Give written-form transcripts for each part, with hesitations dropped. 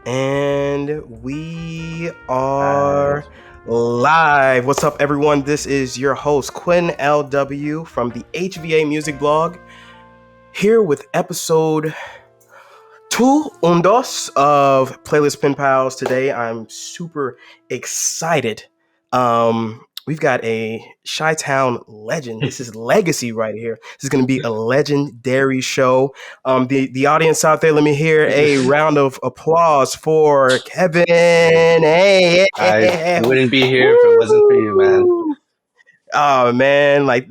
And we Uh, are live. What's up, everyone? This is your host, Quinn LW from the HVA Music Blog, here with episode two undos of Playlist Penpals. Today, I'm super excited. We've got a Chi-Town legend. This is legacy right here. This is going to be a legendary show. The audience out there, let me hear a round of applause for Kevin. Hey, I wouldn't be here if it wasn't for you, man. woo! Oh man, like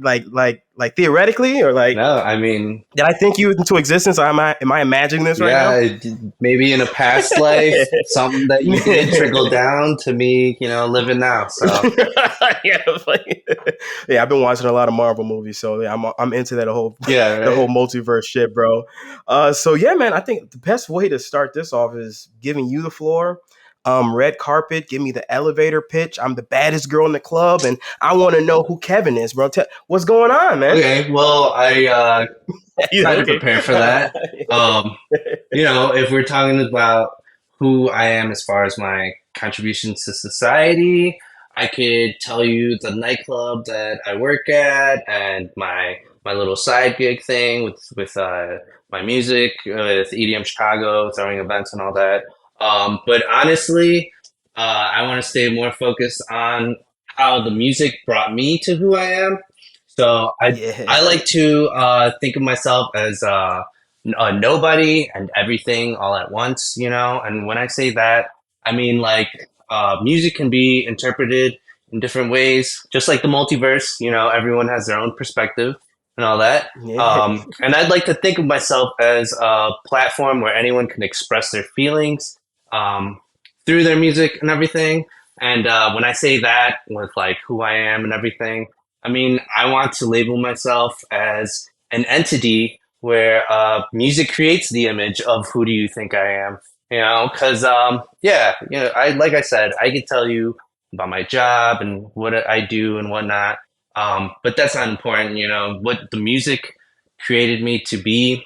theoretically, or like No, I mean, did I think you into existence? Or am I imagining this right now? maybe in a past life, something that you did trickle down to me, living now. So, yeah, yeah, I've been watching a lot of Marvel movies, so yeah, I'm into that whole yeah, the whole right? multiverse shit, bro. So yeah, man, I think the best way to start this off is giving you the floor. Red carpet, give me the elevator pitch. I'm the baddest girl in the club, and I want to know who Kevin is, bro. What's going on, man? Okay, well, I Yeah, tried to okay. prepare for that. Um, if we're talking about who I am as far as my contributions to society, I could tell you the nightclub that I work at and my little side gig thing with my music with EDM Chicago, throwing events and all that. But honestly, I want to stay more focused on how the music brought me to who I am. So I Yeah. like to think of myself as a nobody and everything all at once, And when I say that, I mean like music can be interpreted in different ways, just like the multiverse. Everyone has their own perspective and all that. Yeah. And I'd like to think of myself as a platform where anyone can express their feelings um, through their music and everything. And when I say that with like who I am and everything, I mean I want to label myself as an entity where music creates the image of who do you think I am, because I like I said, I could tell you about my job and what I do and whatnot, but that's not important. What the music created me to be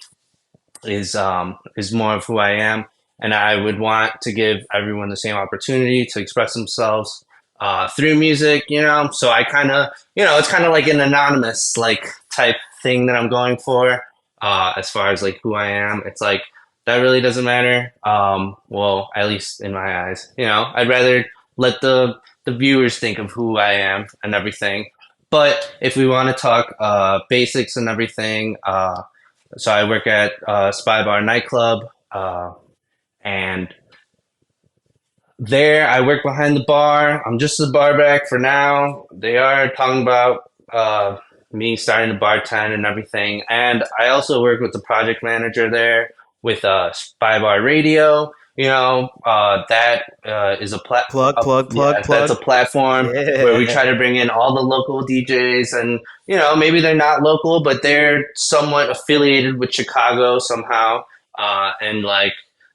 is more of who I am, and I would want to give everyone the same opportunity to express themselves through music. So I kind of, it's kind of like an anonymous like type thing that I'm going for as far as like who I am. It's like that really doesn't matter. Well, at least in my eyes, I'd rather let the viewers think of who I am and everything. But if we want to talk basics and everything, so I work at Spy Bar nightclub, and there I work behind the bar. I'm just the bar back for now. They are talking about me starting to bartend and everything, and I also work with the project manager there with Spy Bar Radio. That is Plug, plug, plug, yes, that's a plug. platform where we Yeah. try to bring in all the local DJs, and maybe they're not local, but they're somewhat affiliated with Chicago somehow, and like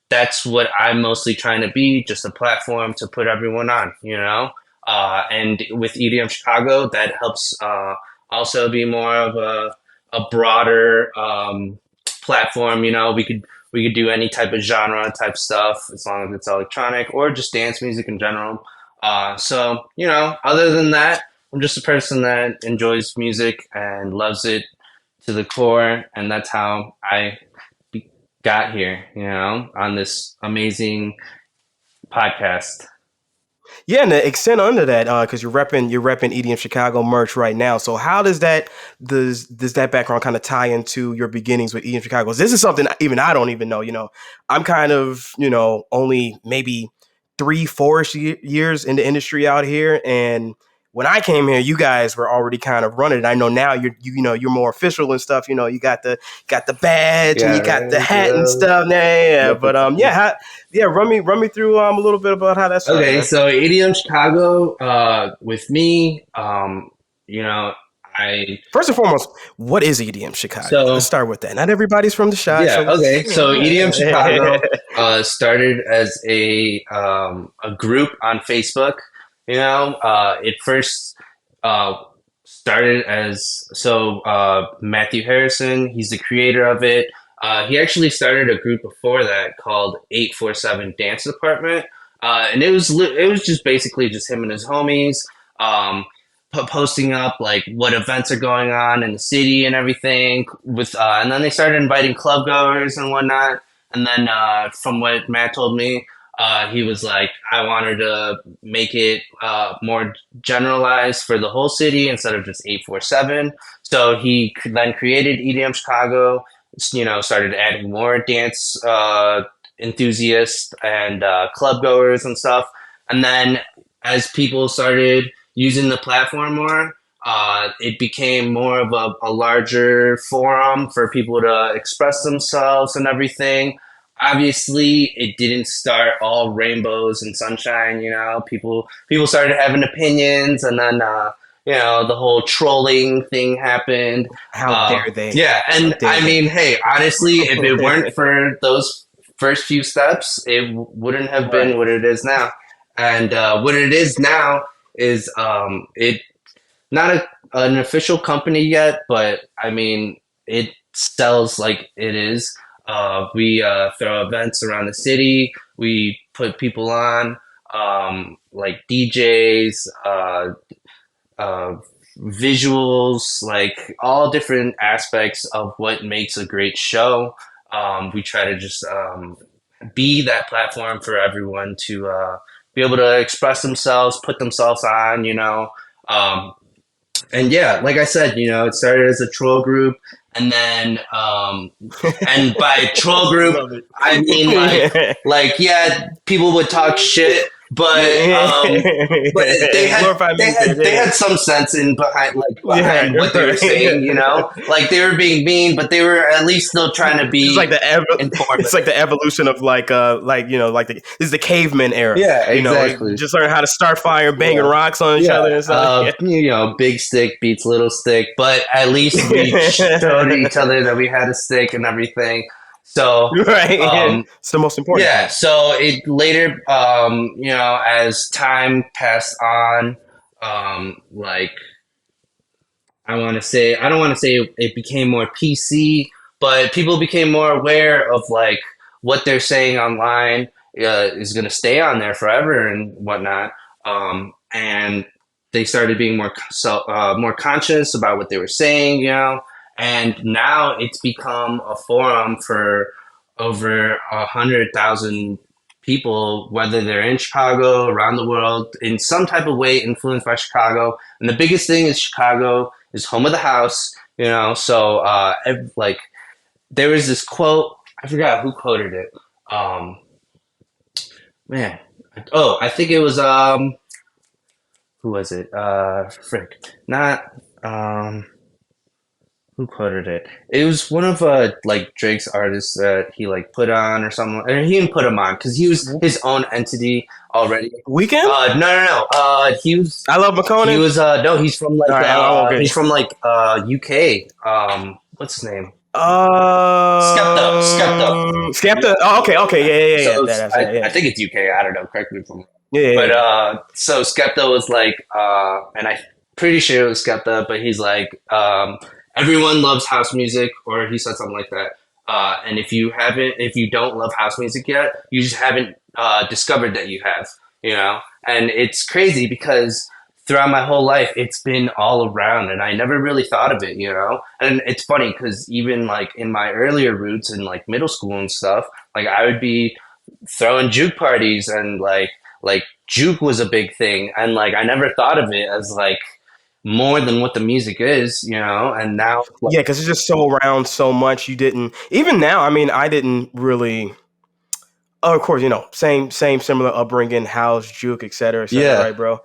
that's what I'm mostly trying to be, just a platform to put everyone on. And with EDM Chicago, that helps also be more of a broader platform. We could do any type of genre type stuff as long as it's electronic or just dance music in general. So other than that, I'm just a person that enjoys music and loves it to the core, and that's how I got here, on this amazing podcast. Yeah, and to extend under that, because you're repping EDM Chicago merch right now. So how does that background kind of tie into your beginnings with EDM Chicago? 'Cause this is something even I don't even know. I'm kind of only maybe 3, 4 years in the industry out here, and when I came here, you guys were already kind of running it. I know now you're more official and stuff. You got the badge and Yeah, you got the right. hat and stuff. Yeah. Yep, But yep, yep. yeah, run me through a little bit about how that started, Okay, man. so EDM Chicago, with me, you know, I First and foremost, what is EDM Chicago? Let's so start with that. Not everybody's from the Chi, yeah, so let's okay. So EDM yeah. Chicago started as a group on Facebook. It first uh, started as Matthew Harrison. He's the creator of it. He actually started a group before that called 847 Dance Department, and it was just basically just him and his homies. Um, Posting up like what events are going on in the city and everything with and then they started inviting club goers and whatnot, and then from what Matt told me, he was like, I wanted to make it more generalized for the whole city instead of just 847. So he then created EDM Chicago, started adding more dance enthusiasts and club goers and stuff, and then as people started using the platform more, it became more of a larger forum for people to express themselves and everything. Obviously, it didn't start all rainbows and sunshine. People started having opinions, and then the whole trolling thing happened. How dare they? Yeah, How and dare I they? mean, hey, honestly, if it weren't for those first few steps, it wouldn't have been Right. what it is now. And what it is now is it not an official company yet, but I mean it sells like it is. We throw events around the city. We put people on like DJs, uh, visuals, like all different aspects of what makes a great show. We try to just be that platform for everyone to be able to express themselves, put themselves on. Um, and yeah, like I said, it started as a troll group, and then and by troll group, Love I mean it. like yeah, people would talk shit, but Glorified music. they Yeah. had some sense in Yeah. behind what they were saying, Right. like they were being mean, but they were at least still trying to It's like be it's informative. like the evolution of this is the caveman era. Yeah, You exactly. just learn how to start fire, banging Yeah. rocks on each Yeah, other and stuff. Yeah. big stick beats little stick, but at least we showed each other that we had a stick and everything. So, Right. um, It's the most important yeah, part. so it later, as time passed on, like I don't want to say it became more PC, but people became more aware of like what they're saying online is going to stay on there forever and whatnot. And they started being more conscious about what they were saying. And now it's become a forum for over 100,000 people, whether they're in Chicago, around the world, in some type of way influenced by Chicago. And the biggest thing is Chicago is home of the house. So like there was this quote, I forgot who quoted it. Um, man, oh, I think it was who was it? Frick, not um, who quoted it? It was one of like Drake's artists that he like put on or something. And he didn't put him on because he was his own entity already. Weekend? No, no, no. I love He McConan. was no, he's from All right, I'm okay. UK. What's his name? Skepta. Skepta. Oh, okay, okay, yeah. So That's yeah, I yeah, think it's UK. I don't know. Correct me if I'm wrong. yeah, yeah, But yeah. so Skepta was like, and I'm pretty sure it was Skepta, but he's like, everyone loves house music, or he said something like that. And if you don't love house music yet, you just haven't discovered that you have. And it's crazy because throughout my whole life, it's been all around, and I never really thought of it. And it's funny because even like in my earlier roots in like middle school and stuff, like I would be throwing juke parties and like juke was a big thing, and like I never thought of it as like more than what the music is. And now like, Yeah, because it's just so around so much. You didn't even now. I mean, I didn't really. Oh, of course, same similar upbringing, house, juke, et cetera, yeah, right, bro?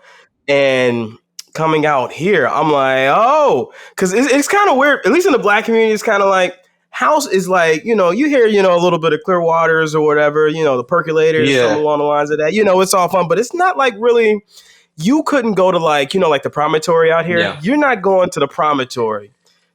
And coming out here, I'm like, oh, because it's kind of weird. At least in the black community, it's kind of like house is like, you hear, a little bit of clear waters or whatever, the percolators, something yeah, along the lines of that. It's all fun, but it's not like really. You couldn't go to like the promontory out here. yeah, You're not going to the promontory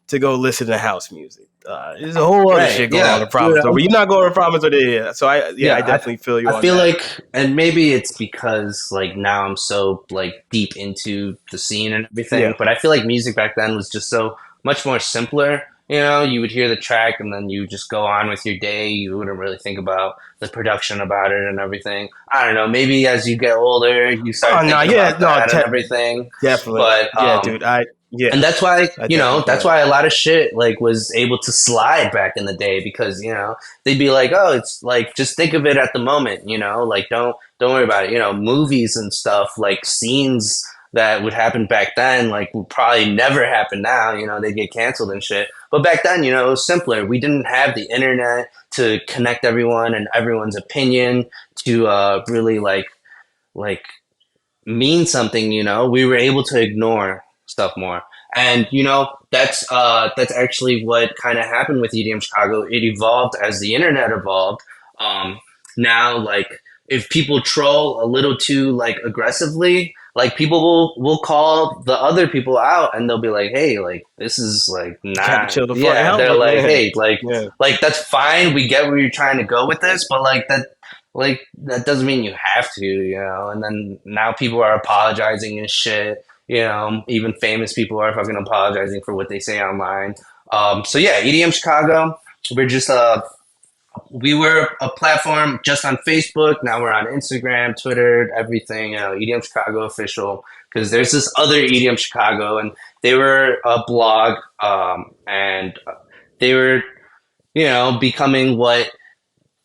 to go listen to house music. There's a whole other right, shit going on in yeah, the promontory, but you're not going to the promontory. Yeah. So I yeah. definitely feel you I on feel that. like, and maybe it's because like now I'm so like deep into the scene and everything, Yeah. but I feel like music back then was just so much more simpler. You know, you would hear the track and then you just go on with your day. You wouldn't really think about the production about it and everything. I don't know. Maybe as you get older, you start Oh no, thinking yeah, about no, that and everything. definitely, But yeah, dude. and Yeah, that's why, I you know, definitely that's get why a lot of shit like was able to slide back in the day because, you know, they'd be like, oh, it's like just think of it at the moment, you know, like don't worry about it. You know, movies and stuff, like scenes that would happen back then, like would probably never happen now, you know, they get canceled and shit. But back then, you know, it was simpler. We didn't have the internet to connect everyone and everyone's opinion to really like mean something, you know, we were able to ignore stuff more. And you know, that's actually what kind of happened with EDM Chicago. It evolved as the internet evolved. Um, Now, like if people troll a little too like aggressively, like people will call the other people out, and they'll be like, "Hey, like this is like you got to not." chill the fuck Yeah, out, they're but like, yeah, "Hey, yeah, like that's fine. We get where you're trying to go with this, but like that doesn't mean you have to, you know." And then now people are apologizing and shit. You know, even famous people are fucking apologizing for what they say online. So yeah, EDM Chicago. We're just we were a platform just on Facebook. Now we're on Instagram, Twitter, everything. You know, EDM Chicago official. Because there's this other EDM Chicago, and they were a blog, and they were, you know, becoming what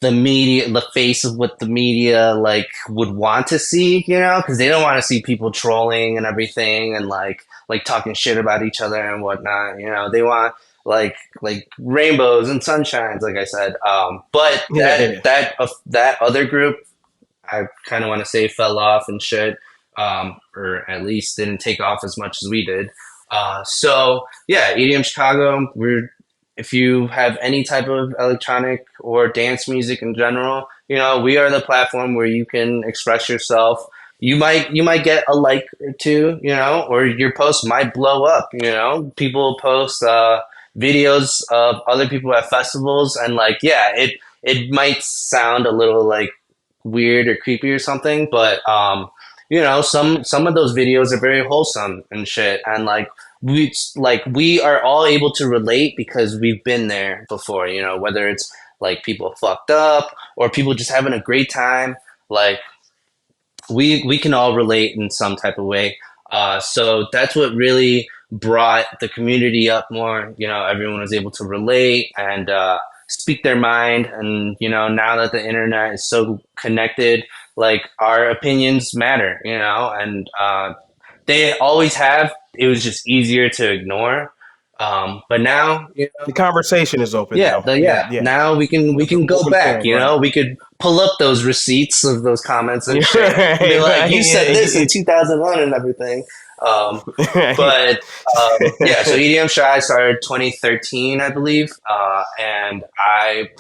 the media, the face of what the media like would want to see, you know, because they don't want to see people trolling and everything and like talking shit about each other and whatnot. You know, they want like rainbows and sunshines, like I said. But yeah, yeah. that other group, I kind of want to say fell off and shit, or at least didn't take off as much as we did. So yeah, EDM Chicago. We're If you have any type of electronic or dance music in general, you know, we are the platform where you can express yourself. You might get a like or two, you know, or your post might blow up. You know, people post videos of other people at festivals, and like, yeah, it might sound a little like weird or creepy or something, but you know, some of those videos are very wholesome and shit, and we are all able to relate because we've been there before, you know, whether it's like people fucked up or people just having a great time, like we can all relate in some type of way. So that's what really brought the community up more. You know, everyone was able to relate and speak their mind. And you know, now that the internet is so connected, like our opinions matter. You know, and they always have. It was just easier to ignore. But now, you The know, conversation is open yeah, now. Yeah, yeah. now we can go Open back, forum, you right? know, we could pull up those receipts of those comments and shit and be Right, like, right, you said this yeah, in 2001 and everything. Um, but yeah, so yeah. EDM Shy started 2013, I believe, and I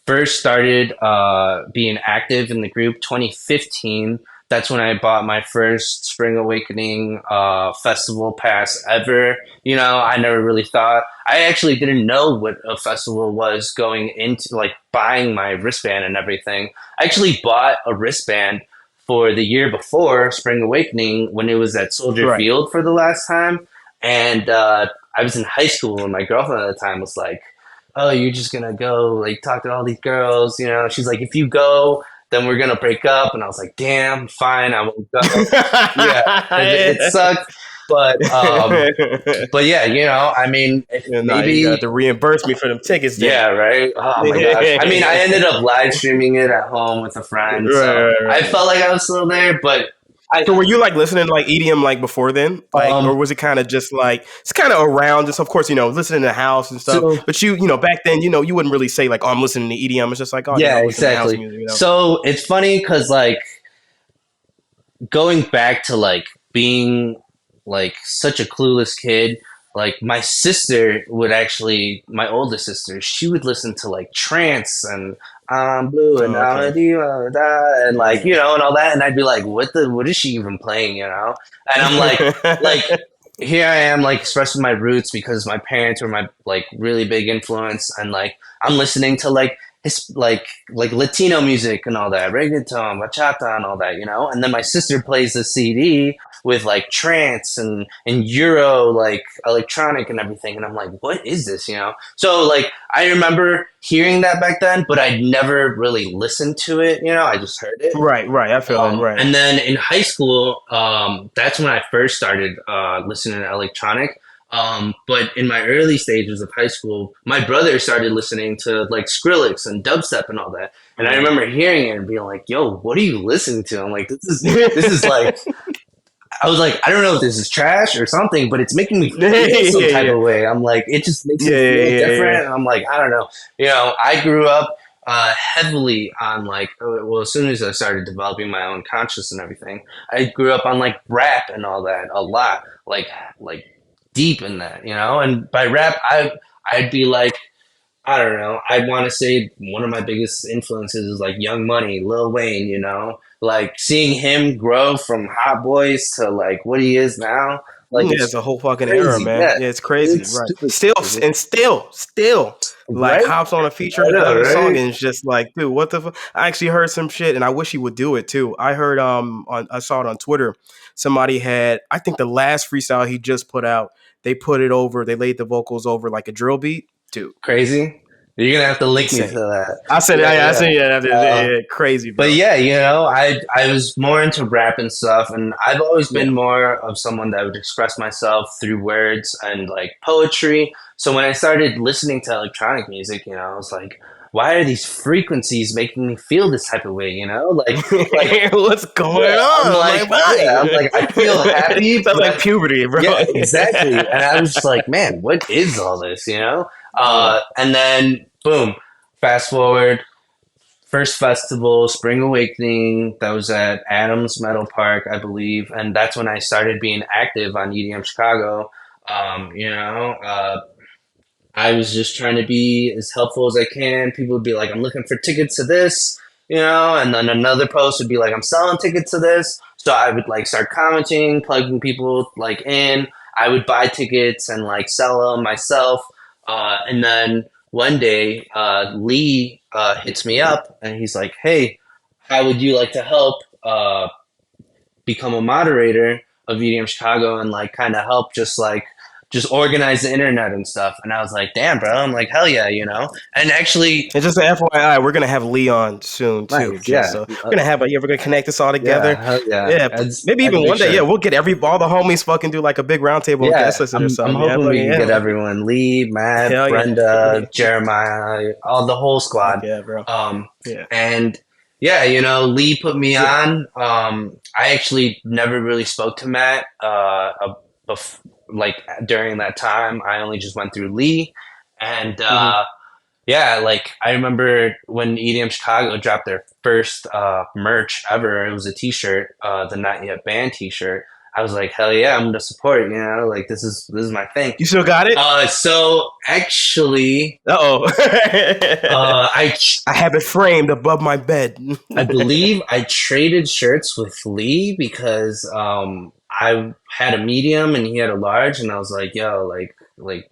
first started being active in the group 2015. That's when I bought my first Spring Awakening festival pass ever. You know, I never really thought, I actually didn't know what a festival was going into, like buying my wristband and everything. I actually bought a wristband for the year before Spring Awakening when it was at Soldier Right. Field for the last time. And I was in high school, and my girlfriend at the time was like, oh, you're just gonna go like talk to all these girls, you know? She's like, if you go, then we're gonna break up. And I was like, damn, fine, I won't go. Yeah, it sucked, but but yeah, you know, I mean, if Yeah, no, you got maybe, to reimburse me for them tickets then. yeah, right. Oh my gosh. I mean, I ended up live streaming it at home with a Right, friend, so right, I right. felt like I was still there, but I So were you like listening to like EDM like before then? Like, or um was it kind of just like it's kind of around just of course, listening in the house and stuff. so But back then, you wouldn't really say like, oh, I'm listening to EDM. It's just like, oh, yeah, listen to house exactly. music. So it's funny because like going back to like being like such a clueless kid, like my sister would actually, my oldest sister, she would listen to like trance and I'm blue and Oh, I'm a okay. diva da, and like, Yeah. you know, and all that, and I'd be like, what is she even playing, you know? And I'm like here I am like expressing my roots because my parents were my like really big influence, and like I'm listening to like his like Latino music and all that, reggaeton, bachata, and all that, you know. And then my sister plays the CD, with like trance and Euro like electronic and everything. And I'm like, what is this? So like I remember hearing that back then, but I'd never really listened to it. I just heard it. Right, right. I feel it. Right. And then in high school, that's when I first started listening to electronic. But in my early stages of high school, my brother started listening to like Skrillex and dubstep and all that. And I remember hearing it and being like, "Yo, what are you listening to?" I'm like, "This is like." I was like, I don't know if this is trash or something, but it's making me feel some type of way. I'm like, it just makes me feel different. And I'm like, I don't know. I grew up heavily on like, well, as soon as I started developing my own conscious and everything, I grew up on like rap and all that a lot, like deep in that, And by rap, I'd be like, I don't know. I want to say one of my biggest influences is like Young Money, Lil Wayne, like seeing him grow from Hot Boys to like what he is now. Like Yeah, it's a whole fucking era, crazy. man. Yeah, Yeah, it's crazy, it's right? super Still, crazy. and still, like Right? hops on a feature I and know, does a song, right? and it's just like, dude, what the? I actually heard some shit, and I wish he would do it too. I heard I saw it on Twitter. Somebody had, I think the last freestyle he just put out, they put it over, they laid the vocals over like a drill beat, dude. Crazy. You're gonna have to link me to Insane. that. I said, Yeah, I yeah. said, yeah, Uh, crazy, but bro. yeah, I was more into rap and stuff, and I've always Yeah. been more of someone that would express myself through words and like poetry. So when I started listening to electronic music, I was like, why are these frequencies making me feel this type of way? Like What's going yeah, on? I'm like, I'm why? like, I feel happy, Sounds like but puberty, bro. yeah, exactly. And I was just like, man, what is all this? Yeah. And then boom, fast forward, first festival, Spring Awakening, that was at Adams Metal Park, I believe. And that's when I started being active on EDM Chicago. Um, you know, uh, I was just trying to be as helpful as I can. People would be like, I'm looking for tickets to this, and then another post would be like, I'm selling tickets to this. So I would like start commenting, plugging people like in. I would buy tickets and like sell them myself. And then one day, Lee hits me up and he's like, "Hey, how would you like to help become a moderator of EDM Chicago and like kind of help just organize the internet and stuff?" And I was like, damn, bro. I'm like, hell yeah. And actually, And just an FYI, we're gonna have Leon soon too. nice, Just yeah, so we're gonna have we're gonna connect this all yeah, together. hell yeah. Yeah, maybe I'd even make one day. Yeah, sure. we'll get all the homies fucking do like a big roundtable and Yeah, guest list or I'm something. Yeah, hoping we fucking can get yeah. everyone: Lee, Matt, Hell yeah. Brenda, Jeremiah, all the whole Fuck squad. yeah, bro. Um, Yeah. and yeah, Lee put me Yeah. on. I actually never really spoke to Matt. Like during that time, I only just went through Lee, and Hmm. yeah, like I remember when EDM Chicago dropped their first merch ever. It was a T-shirt, the Not Yet Band T-shirt. I was like, hell yeah, I'm gonna support. Like this is my thing. You still got it? So actually, Uh oh. I I have it framed above my bed. I believe I traded shirts with Lee because I had a medium and he had a large, and I was like, yo, like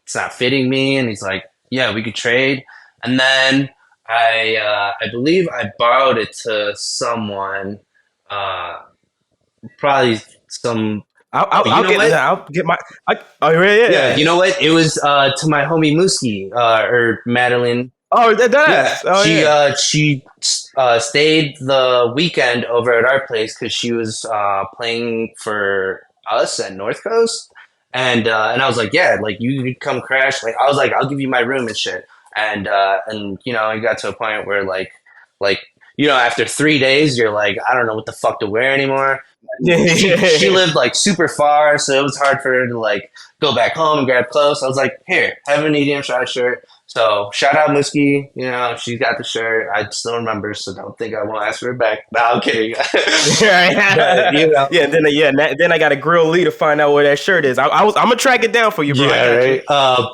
it's not fitting me, and he's like, yeah, we could trade. And then I believe I borrowed it to someone, uh, probably some. Oh, you I'll know get what? I'll get my. Oh yeah, yeah, Yeah, yeah. you know what? It was to my homie Mooski or Madeline. Oh, Yeah, that's oh yeah. she stayed the weekend over at our place because she was playing for us at North Coast, and I was like, yeah, like you could come crash. Like I was like, I'll give you my room and shit, and it got to a point where like after 3 days, you're like, I don't know what the fuck to wear anymore. She lived like super far, so it was hard for her to like go back home and grab clothes. I was like, here, have an EDM shot shirt. So shout out Muskie, she's got the shirt. I still remember, so don't think I won't ask for it back. No, I'm kidding. But, Yeah, then I got to grill Lee to find out where that shirt is. I'm gonna track it down for you, bro. I yeah, got you. right.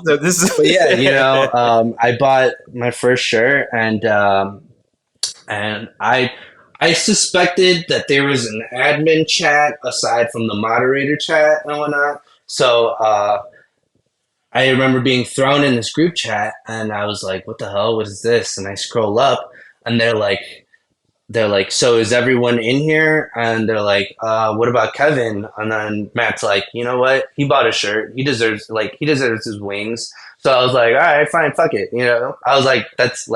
So this is But yeah, I bought my first shirt, and I suspected that there was an admin chat aside from the moderator chat and whatnot. So I remember being thrown in this group chat, and I was like, "What the hell? What is this?" And I scroll up, and they're like, they're like, so is everyone in here? And they're like, what about Kevin? And then Matt's like, you know what? He bought a shirt. He deserves his wings. So I was like, all right, fine, fuck it. I was like, that's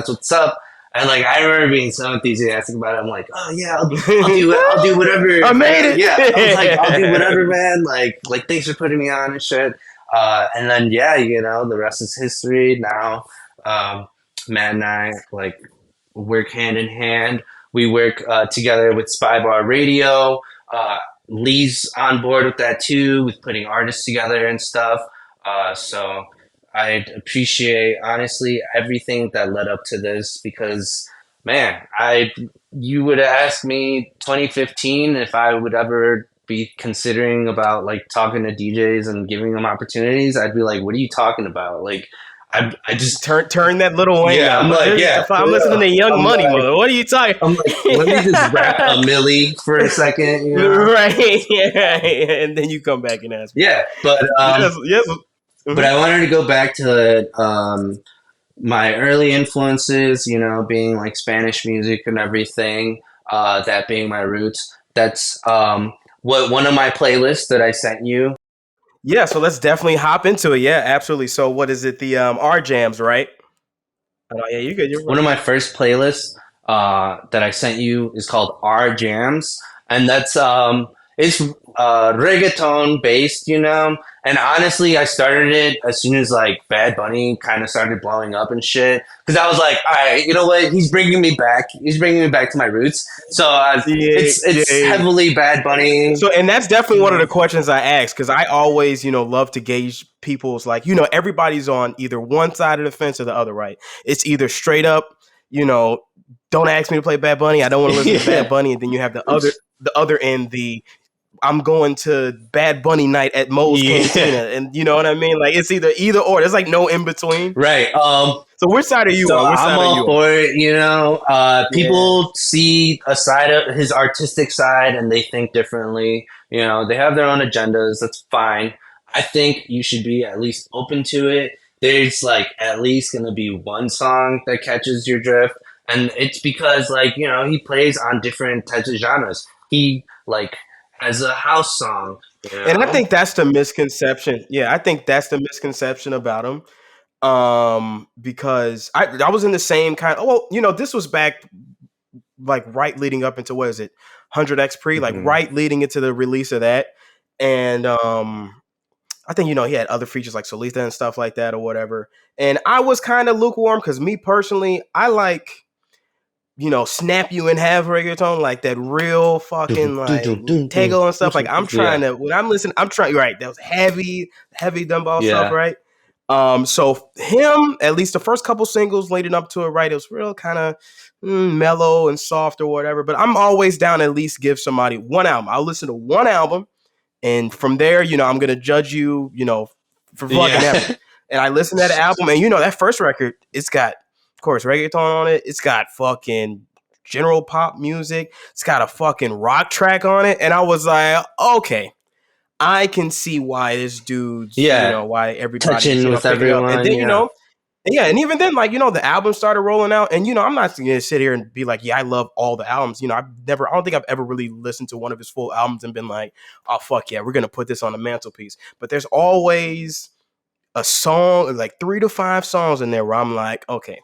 what's up. And like, I remember being so enthusiastic about it. I'm like, oh yeah, I'll do it. I'll do whatever. I made it. Yeah. I was like, I'll do whatever, man. Like, thanks for putting me on and shit. And then, yeah, the rest is history now. Matt and I, like, work hand in hand. We work together with Spy Bar Radio. Lee's on board with that too, with putting artists together and stuff. So I'd appreciate honestly everything that led up to this because, man, you would ask me 2015 if I would ever be considering about like talking to DJs and giving them opportunities. I'd be like, what are you talking about? Like, I just turn that little Wayne yeah, out. I'm like, yeah, If I'm listening to Young I'm Money, like, mother, what are you talking? I'm like, let me just rap a milli for a second, Right, yeah, and then you come back and ask me. Yeah, but Yes. but I wanted to go back to my early influences, being like Spanish music and everything, that being my roots. That's what one of my playlists that I sent you. Yeah, so let's definitely hop into it. Yeah, absolutely. So what is it? The R jams, right? Yeah, you good. You're One right. of my first playlists that I sent you is called R Jams, and that's it's reggaeton based, And honestly, I started it as soon as like Bad Bunny kind of started blowing up and shit, because I was like, all right, you know what? He's bringing me back. He's bringing me back to my roots. So Yeah, it's yeah. heavily Bad Bunny. So, and that's definitely one of the questions I ask because I always, love to gauge people's like, everybody's on either one side of the fence or the other, right? It's either straight up, don't ask me to play Bad Bunny. I don't want to listen to Bad Yeah, Bunny, and then you have the other end, I'm going to Bad Bunny night at Moe's yeah, Cantina, and you know what I mean. Like it's either or. There's like no in between. right. So which side are you So on? Which I'm side are all you on? for it, Yeah. People see a side of his artistic side and they think differently. They have their own agendas. That's fine. I think you should be at least open to it. There's like at least going to be one song that catches your drift. And it's because like, he plays on different types of genres. He like has a house song, you And I know? think that's the misconception. Yeah, I think that's the misconception about him. Because I was in the same kind. Oh, well, this was back like right leading up into what is it, 100X pre, like Hmm. right leading into the release of that, and I think he had other features like Solita and stuff like that or whatever. And I was kind of lukewarm because me personally, I like snap you in half reggaeton, like that real fucking like Tego and stuff. Like I'm trying Yeah. to when I'm listening, I'm trying. Right, that was heavy dumbbell stuff, Yeah. right? So him, at least the first couple singles leading up to it, right? It was real kind of mellow and soft or whatever. But I'm always down to at least give somebody one album. I'll listen to one album, and from there, I'm gonna judge you, for fucking ever. Yeah. And I listened to that album, and that first record, it's got, of course, reggaeton on it. It's got fucking general pop music. It's got a fucking rock track on it, and I was like, okay, I can see why this dude's, Yeah. why everybody's, Touching with picking up. And everyone. then, Yeah. yeah, and even then, like, the album started rolling out, and I'm not gonna sit here and be like, yeah, I love all the albums. I don't think I've ever really listened to one of his full albums and been like, oh fuck yeah, we're gonna put this on the mantelpiece. But there's always a song, like 3 to 5 songs in there where I'm like, okay,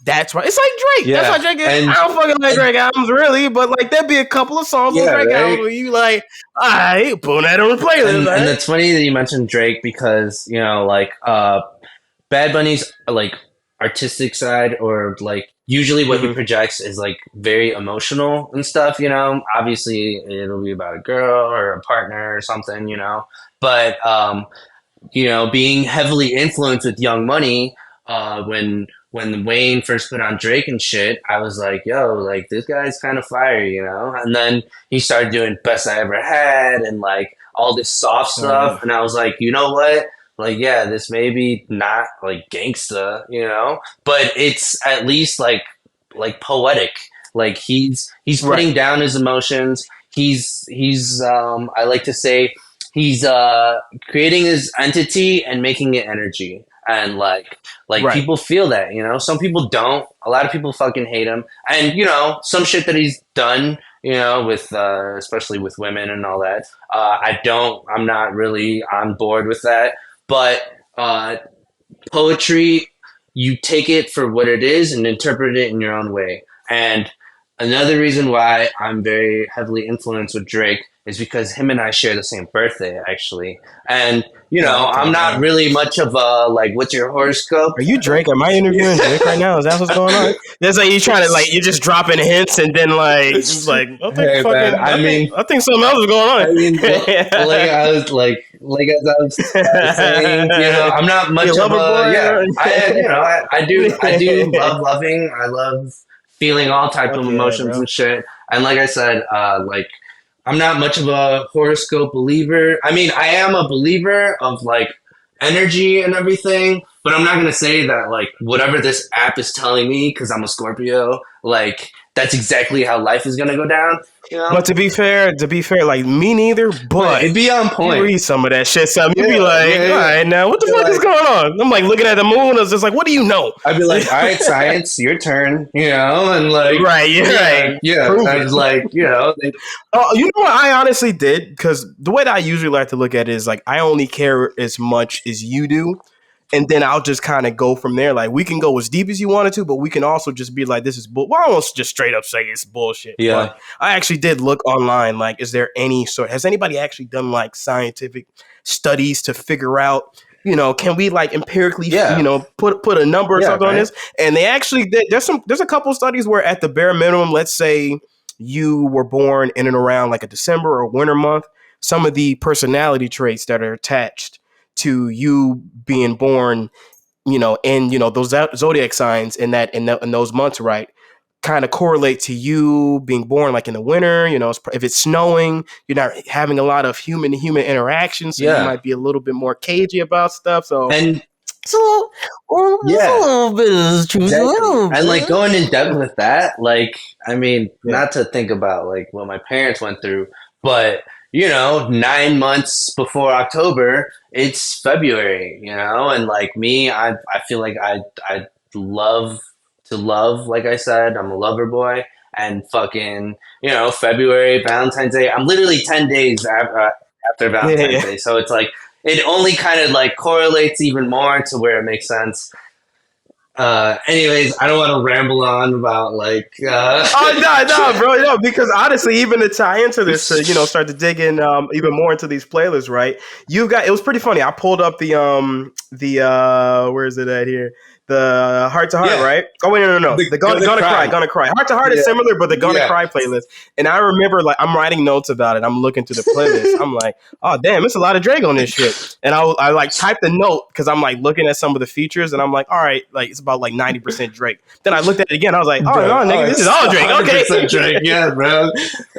that's right. It's like Drake. That's why Yeah. Drake is. I And don't fucking like Drake albums really, but like there'd be a couple of songs on yeah, Drake albums right. where you like, all right, put that on the playlist, all And right? that's funny that you mentioned Drake because, like Bad Bunny's like artistic side or like usually what he Mm-hmm. projects is like very emotional and stuff. Obviously it'll be about a girl or a partner or something. But being heavily influenced with Young Money, when Wayne first put on Drake and shit, I was like, yo, like this guy's kind of fire. And then he started doing Best I Ever Had and like all this soft Oh yeah. stuff, and I was like, you know what? Like, yeah, this may be not like gangsta, but it's at least like poetic. Like he's Right. putting down his emotions. He's I like to say he's creating his entity and making it energy. and like Right. people feel that, you know. Some people don't. A lot of people fucking hate him, and you know, some shit that he's done, you know, with especially with women and all that. I'm not really on board with that, but poetry, you take it for what it is and interpret it in your own way. And another reason why I'm very heavily influenced with Drake is because him and I share the same birthday, actually. And you Oh, know, okay. I'm not really much of a like, what's your horoscope? Are you Drake? Am I interviewing Drake right now? Is that what's going on? That's like you trying to like you're just dropping hints and then like I think Hey man, fucking I think something else is going on. I mean, like I was like as I was saying, you know, I'm not You much of lover a boy? yeah. I do love loving. I love feeling all type Fuck of yeah, emotions bro. and shit. And like I said, like I'm not much of a horoscope believer. I mean, I am a believer of like energy and everything, but I'm not gonna say that like whatever this app is telling me because I'm a Scorpio, like that's exactly how life is gonna go down. You know, But to be fair, like me neither. but But it'd be on if you point. read some of that shit, something you be Yeah, like, yeah, all yeah. right, now what the You're fuck is like, going on? I'm like looking at the moon. I was just like, what do you know? I'd be like, all right, science, your turn, you know, and like, Right, you're right. yeah, yeah, Prove and it. like, you know, Oh, you know what I honestly did? Because the way that I usually like to look at it is like I only care as much as you do. And then I'll just kind of go from there. Like we can go as deep as you wanted to, but we can also just be like, this is bull. Well, I won't just straight up say it's bullshit. But yeah, I actually did look online. Like, is there any sort? Has anybody actually done like scientific studies to figure out? You know, can we like empirically, yeah, put a number or yeah, something on right, this? And they actually did. There's a couple studies where at the bare minimum, let's say you were born in and around like a December or winter month, some of the personality traits that are attached to you being born, and those zodiac signs in those months, right, kind of correlate to you being born like in the winter. If it's snowing, you're not having a lot of human to human interaction, so you yeah, might be a little bit more cagey about stuff. So and it's a little, it's a yeah, little bit of truth, a exactly. little And like bit. going in depth with that, like, I mean, Yeah. not to think about like what my parents went through, but you know, 9 months before October, it's February, you know, and like me, I feel like I love to love, like I said, I'm a lover boy, and fucking, you know, February, Valentine's Day, I'm literally 10 days after Valentine's Yeah. Day, so it's like it only kind of like correlates even more to where it makes sense. Anyways, I don't want to ramble on about like. Oh no, bro, because honestly, even to tie into this, to start to dig in even more into these playlists, right? It was pretty funny. I pulled up the where is it at here? The Heart to Heart, Yeah, right? Oh wait, no, the the gonna Gonna Cry, cry. Gonna Cry. Heart to Heart is Yeah, similar, but the Gonna yeah. Cry playlist. And I remember like I'm writing notes about it. I'm looking through the playlist. I'm like, oh damn, it's a lot of Drake on this shit. And I like typed the note because I'm like looking at some of the features, and I'm like, all right, like it's about like 90% Drake. Then I looked at it again. I was like, oh no, Bro, oh, nigga, this is it's all Drake. Okay. 100% Drake. Yeah, bro. No,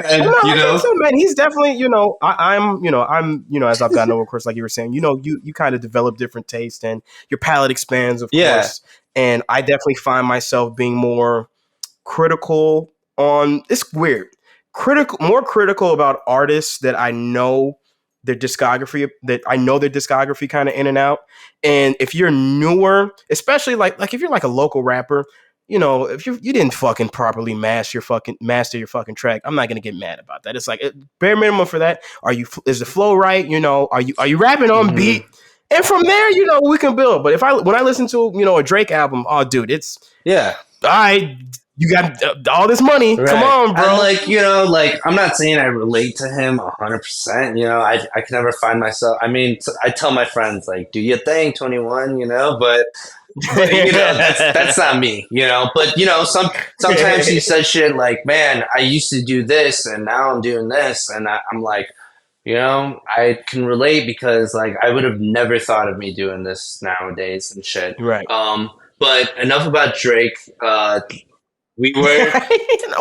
And you I think know, so, man. He's definitely, as I've gotten over, of course, like you were saying, you kind of develop different tastes and your palate expands, of yeah, course. And I definitely find myself being more critical on, it's weird, more critical about artists that I know their discography kind of in and out. And if you're newer, especially like if you're like a local rapper, if you didn't fucking properly master your fucking track, I'm not gonna get mad about that. It's like bare minimum for that. Is the flow right? Are you rapping on hmm, beat? And from there, we can build. But when I listen to a Drake album, oh dude, it's yeah, all right. You got all this money. Come right. on, And bro. like, you know, like I'm not saying I relate to him 100%. You know, I can never find myself. I mean, I tell my friends like, do your thing, 21. You know, but you know that's not me, you know. But you know, sometimes he says shit like, "Man, I used to do this, and now I'm doing this," and I'm like, you know, I can relate because like I would have never thought of me doing this nowadays and shit. Right. But enough about Drake. We were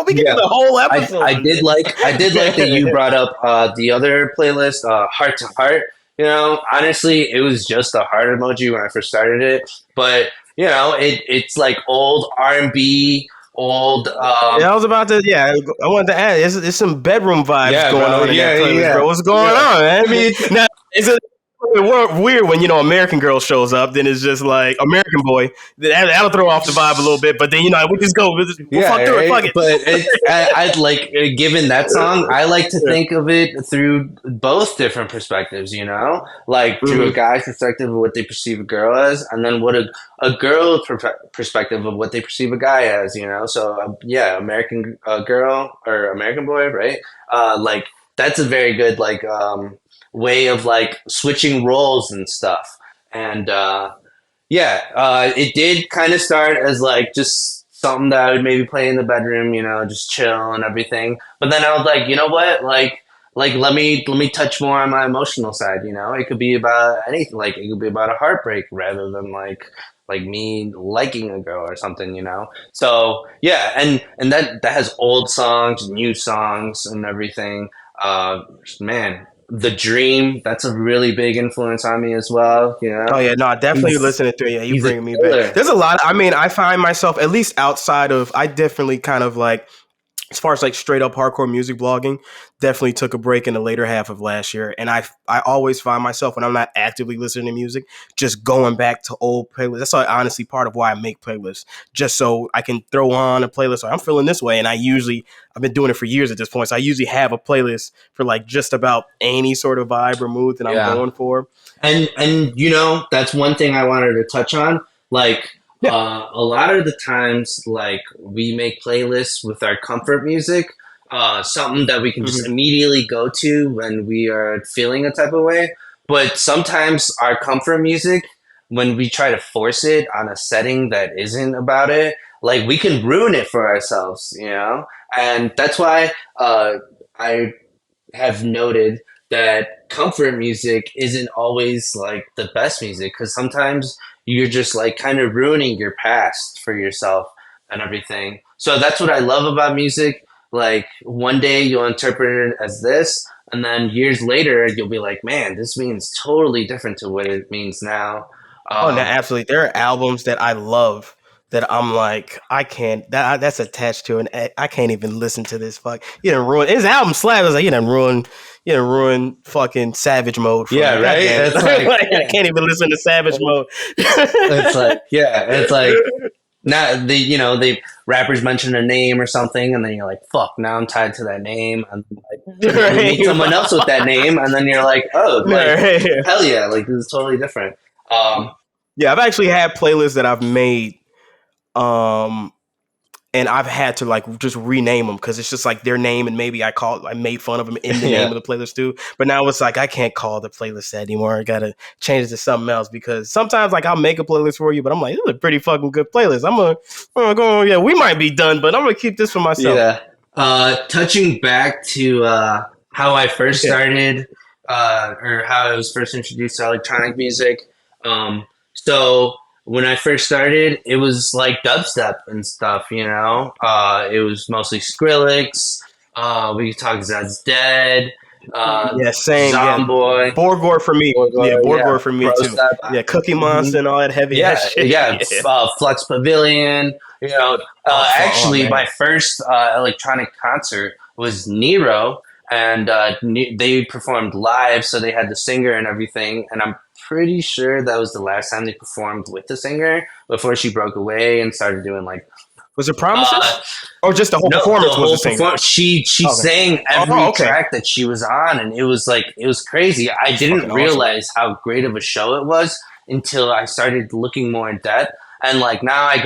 We get yeah. the whole episode on this. I did like that you brought up the other playlist, Heart to Heart. You know, honestly, it was just a heart emoji when I first started it, but you know, it's like old R&B, old Yeah, I was about to. Yeah, I wanted to add. There's some bedroom vibes yeah, going bro, on in that yeah, playlist, yeah, bro. What's going yeah. on, man? I mean, Now, is it? We're weird when American Girl shows up. Then it's just like American Boy. That'll throw off the vibe a little bit. But then we just go. We'll Yeah, fuck through it. right. Fuck it. But I'd like given that song, I like to Yeah. think of it through both different perspectives. Like through a Mm-hmm. guy's perspective of what they perceive a girl as, and then what a girl's perspective of what they perceive a guy as. So yeah, American Girl or American Boy, right? Like that's a very good like way of like switching roles and stuff, and. Yeah, it did kind of start as like just something that I would maybe play in the bedroom, just chill and everything. But then I was like, you know what, like let me touch more on my emotional side. It could be about anything. Like it could be about a heartbreak rather than like me liking a girl or something. So yeah, and that has old songs, new songs, and everything. Man, the Dream, that's a really big influence on me as well. Oh yeah, no, definitely He's listening to it. Yeah, you he's a bringing me back. killer. There's a lot. I mean, I find myself at least outside of. I definitely kind of like as far as like straight up hardcore music blogging, definitely took a break in the later half of last year. And I always find myself when I'm not actively listening to music, just going back to old playlists. That's honestly part of why I make playlists, just so I can throw on a playlist. Or I'm feeling this way, and I've been doing it for years at this point. So I usually have a playlist for like just about any sort of vibe or mood that I'm Yeah. going for. And that's one thing I wanted to touch on. Like Yeah. a lot of the times, like we make playlists with our comfort music, something that we can just Hmm. immediately go to when we are feeling a type of way. But sometimes our comfort music, when we try to force it on a setting that isn't about it, like we can ruin it for ourselves. And that's why I have noted that comfort music isn't always like the best music because sometimes you're just like kind of ruining your past for yourself and everything. So that's what I love about music. Like one day you'll interpret it as this, and then years later you'll be like, man, this means totally different to what it means now. Oh no, Um, absolutely. There are albums that I love that I'm like, I can't. That's attached to, and I can't even listen to this. Fuck, you didn't ruin his album. Slab is like you didn't ruin fucking Savage Mode for me. yeah, God right. damn it! It's like Like, I can't even listen to Savage Mode. it's like yeah, it's like now they rappers mention a name or something, and then you're like, fuck, now I'm tied to that name, and then you meet someone else with that name, and then you're like, oh, like Right. hell yeah, like this is totally different. Yeah, I've actually had playlists that I've made. Um, and I've had to like just rename them because it's just like their name, and maybe I made fun of them in the name Yeah, of the playlist too. But now it's like I can't call the playlist that anymore. I gotta change it to something else because sometimes like I'll make a playlist for you, but I'm like, this is a pretty fucking good playlist. I'm gonna go. Yeah, we might be done, but I'm gonna keep this for myself. yeah. Touching back to how I first Yeah. started, or how I was first introduced to electronic music. So when I first started, it was like dubstep and stuff. It was mostly Skrillex. We could talk Zed's Dead, Yeah, same. Yeah, Zomboy, Borgore for me. Yeah, yeah, Borgore for me too. Brostep. Yeah, Cookie Mhm. Monster and all that heavy ass Yeah, shit. yeah, Yeah. Flux Pavilion. Oh Actually, man. my first electronic concert was Nero, and they performed live, so they had the singer and everything. And I'm pretty sure that was the last time they performed with the singer before she broke away and started doing like Was it uh, Promises? Or just the whole no, the performance was the whole singer? performance. She Okay. sang Oh, every okay. track that she was on, and it was crazy. I That's fucking didn't awesome. realize how great of a show it was until I started looking more in depth. And like now, I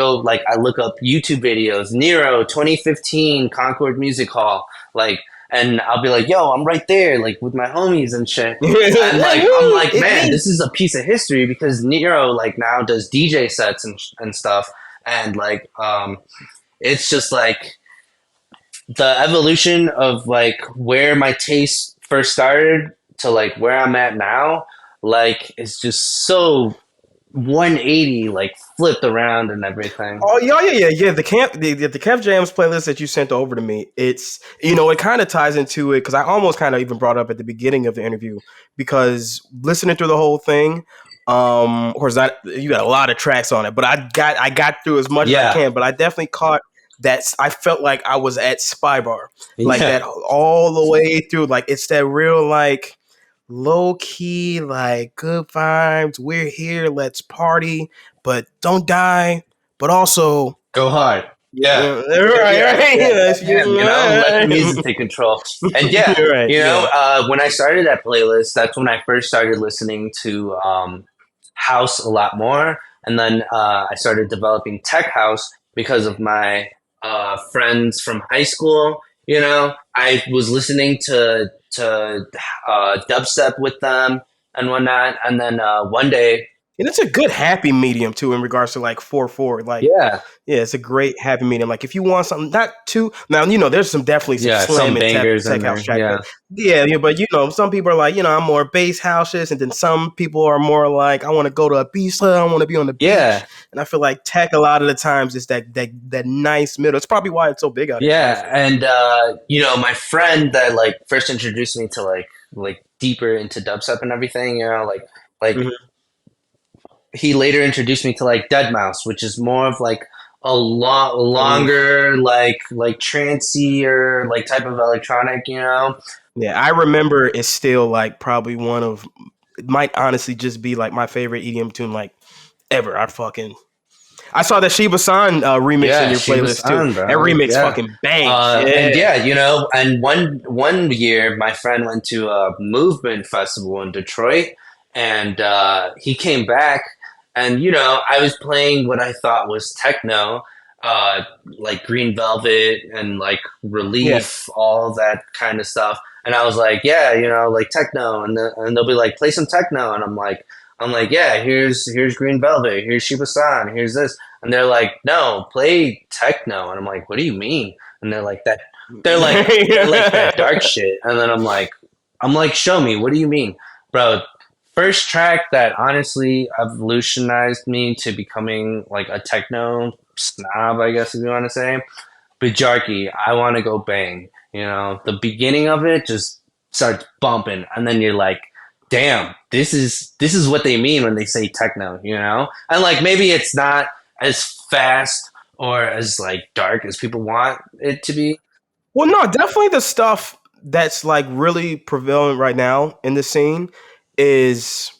look up YouTube videos, Nero 2015 Concord Music Hall, like, and I'll be like, yo, I'm right there, like with my homies and shit. And like I'm Woo! like, It man, me. this is a piece of history because Nero like now does DJ sets and stuff, and like it's just like the evolution of like where my taste first started to like where I'm at now, like it's just so 180, like flipped around and everything. Oh yeah. The Kev Jams playlist that you sent over to me, it's it kind of ties into it because I almost kind of even brought up at the beginning of the interview because listening through the whole thing, of course that you got a lot of tracks on it, but I got through as much as I Yeah, can, but I definitely caught that I felt like I was at Spy Bar, like yeah, that all the way through, like it's that real low key, like good vibes. We're here, let's party, but don't die. But also, Go hard. Yeah. right, Yeah, right, yeah, yes, let him, let the music take control. And yeah, you're right, yeah. when I started that playlist, that's when I first started listening to house a lot more. And then I started developing tech house because of my friends from high school. I was listening to dubstep with them and whatnot. And then one day, And it's a good happy medium too in regards to like 4/4. Like, yeah, yeah, it's a great happy medium. Like if you want something not too now, there's some definitely some yeah, some slamming bangers in tech house there. track, but Yeah, yeah, but some people are like, I'm more bass houses, and then some people are more like, I want to go to a beach club, I want to be on the beach. yeah. And I feel like tech a lot of the times is that nice middle. It's probably why it's so big out here, Yeah, honestly. and my friend that like first introduced me to like deeper into dubstep and everything, like Mhm. he later introduced me to like Dead Mouse, which is more of like a Oof. longer like trancey or like type of electronic. Yeah, I remember it's still like probably one of it might honestly just be like my favorite EDM tune like ever. I saw that Shiba San remix in Yeah, your she was playlist too. on, That bro. remix Yeah. fucking bangs. And Yeah. yeah, and one year my friend went to a movement festival in Detroit, and he came back, and I was playing what I thought was techno, like Green Velvet and like Yeah. Relief, all that kind of stuff. And I was like, yeah, like techno, and they'll be like, play some techno, and I'm like, yeah, here's Green Velvet, here's Shiba San, here's this. And they're like, no, play techno. And I'm like, what do you mean? And they're like that dark shit. And then I'm like, show me, what do you mean? Bro, first track that honestly evolutionized me to becoming like a techno snob, I guess if you want to say. Bajarki, I wanna go bang. The beginning of it just starts bumping, and then you're like, damn, this is what they mean when they say techno. And like maybe it's not as fast or as like dark as people want it to be. Well, no, definitely the stuff that's like really prevalent right now in the scene is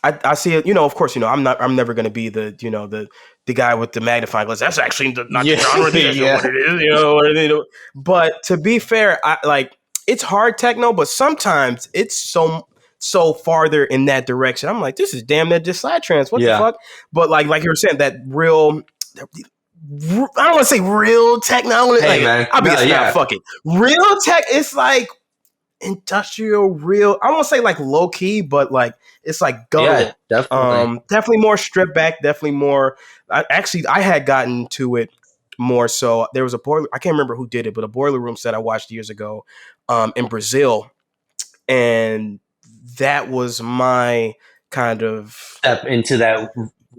I see it. Of course, I'm never going to be the guy with the magnifying glass. That's actually not the Yeah, genre. That's not what yeah, it is. What it is. But to be fair, I like it's hard techno, but sometimes it's so farther in that direction. I'm like, this is damn near just side trance. What the yeah. fuck? But like you were saying, that real I don't want to say real technology. Hey Like, man, I'll be a no, snob. yeah, Fuck it. Real tech. It's like industrial, real. I won't say like low key, but like it's like yeah, guttural. definitely, Definitely more stripped back. Definitely more. I had gotten to it more so. There was a boiler. I can't remember who did it, but a boiler room set I watched years ago, in Brazil, and that was my kind of step into that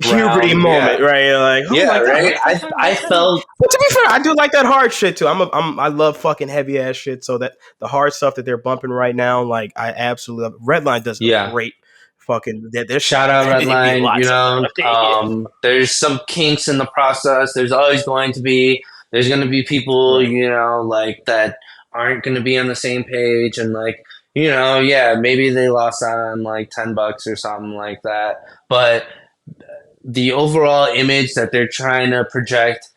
puberty realm. moment, Yeah, right? Like, oh yeah, my god, right. what the I fuck? I felt But to be fair, I do like that hard shit too. I love fucking heavy ass shit. So that the hard stuff that they're bumping right now, like I absolutely love. Redline does a yeah. great fucking. Their shit. Shout out It be Redline. lots of. There's some kinks in the process. There's always going to be. There's going to be people, Right. like that aren't going to be on the same page, and like, yeah, maybe they lost on like $10 or something like that. But the overall image that they're trying to project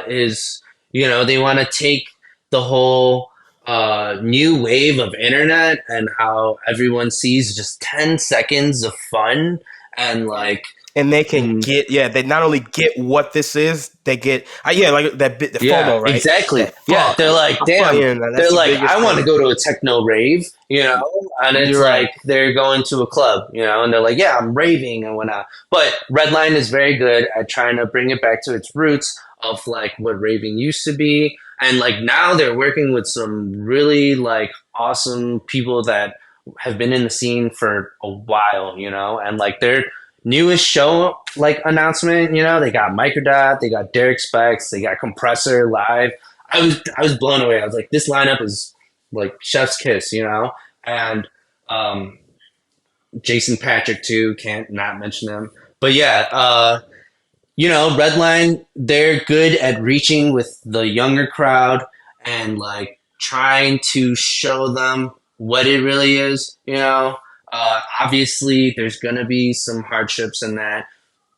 is, they want to take the whole new wave of internet and how everyone sees just 10 seconds of fun and like, And they can mm, get they not only get what this is, they get like that bit the yeah, FOMO, right? exactly. That Yeah, fuck, they're like, damn. that's They're the like, I biggest want to thing. go to a techno rave, and it's You're right. like they're going to a club, and they're like, yeah, I'm raving and whatnot. But Redline is very good at trying to bring it back to its roots of like what raving used to be. And like now they're working with some really like awesome people that have been in the scene for a while, and like they're newest show like announcement, they got Microdot, they got Derek Specs, they got Compressor live. I was blown away. I was like, this lineup is like chef's kiss, and um, Jason Patrick too. Can't not mention him. But yeah, Redline, they're good at reaching with the younger crowd and like trying to show them what it really is. Obviously, there's gonna be some hardships in that.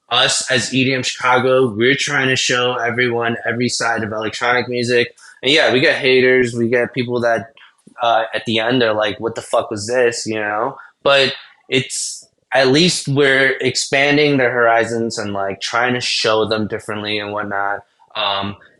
Us as EDM Chicago, we're trying to show everyone every side of electronic music. And yeah, we get haters, we get people that at the end are like, "What the fuck was this?" You know. But it's at least we're expanding their horizons and like trying to show them differently and whatnot.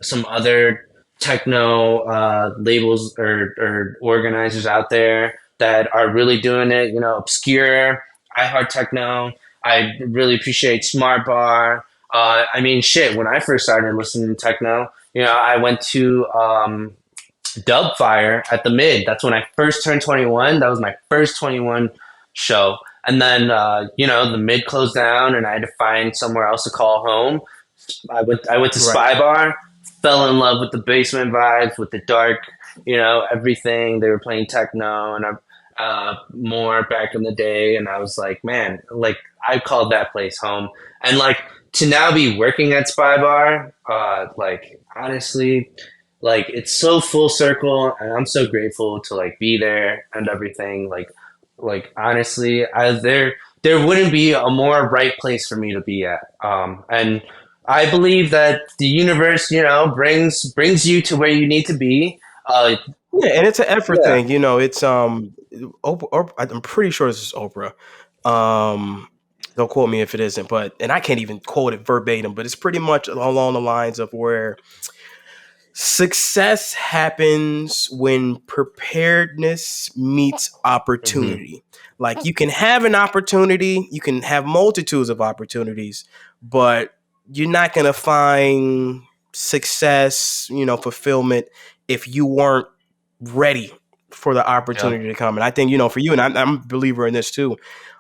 Some other techno labels or organizers out there that are really doing it. You know, Obscure, I Heart Techno. I really appreciate Smart Bar. I mean, shit. When I first started listening to techno, you know, I went to Dubfire at the Mid. That's when I first turned 21. That was my first 21 show. And then, you know, the Mid closed down, and I had to find somewhere else to call home. I went to Right. Spy Bar, fell in love with the basement vibes, with the dark, you know, everything. They were playing techno and more back in the day, and I was like, man, like I called that place home, and like to now be working at Spy Bar, like honestly, like it's so full circle, and I'm so grateful to like be there and everything. Like honestly, there wouldn't be a more right place for me to be at. And I believe that the universe, you know, brings you to where you need to be. Yeah, and it's an effort Yeah, thing. You know, it's I'm pretty sure this is Oprah. Um, don't quote me if it isn't, but and I can't even quote it verbatim, but it's pretty much along the lines of where success happens when preparedness meets hmm, opportunity. Like you can have an opportunity, you can have multitudes of opportunities, but you're not going to find success, you know, fulfillment if you weren't ready for the yeah, opportunity to come. And I think, you know, for you, and I'm a believer in this too,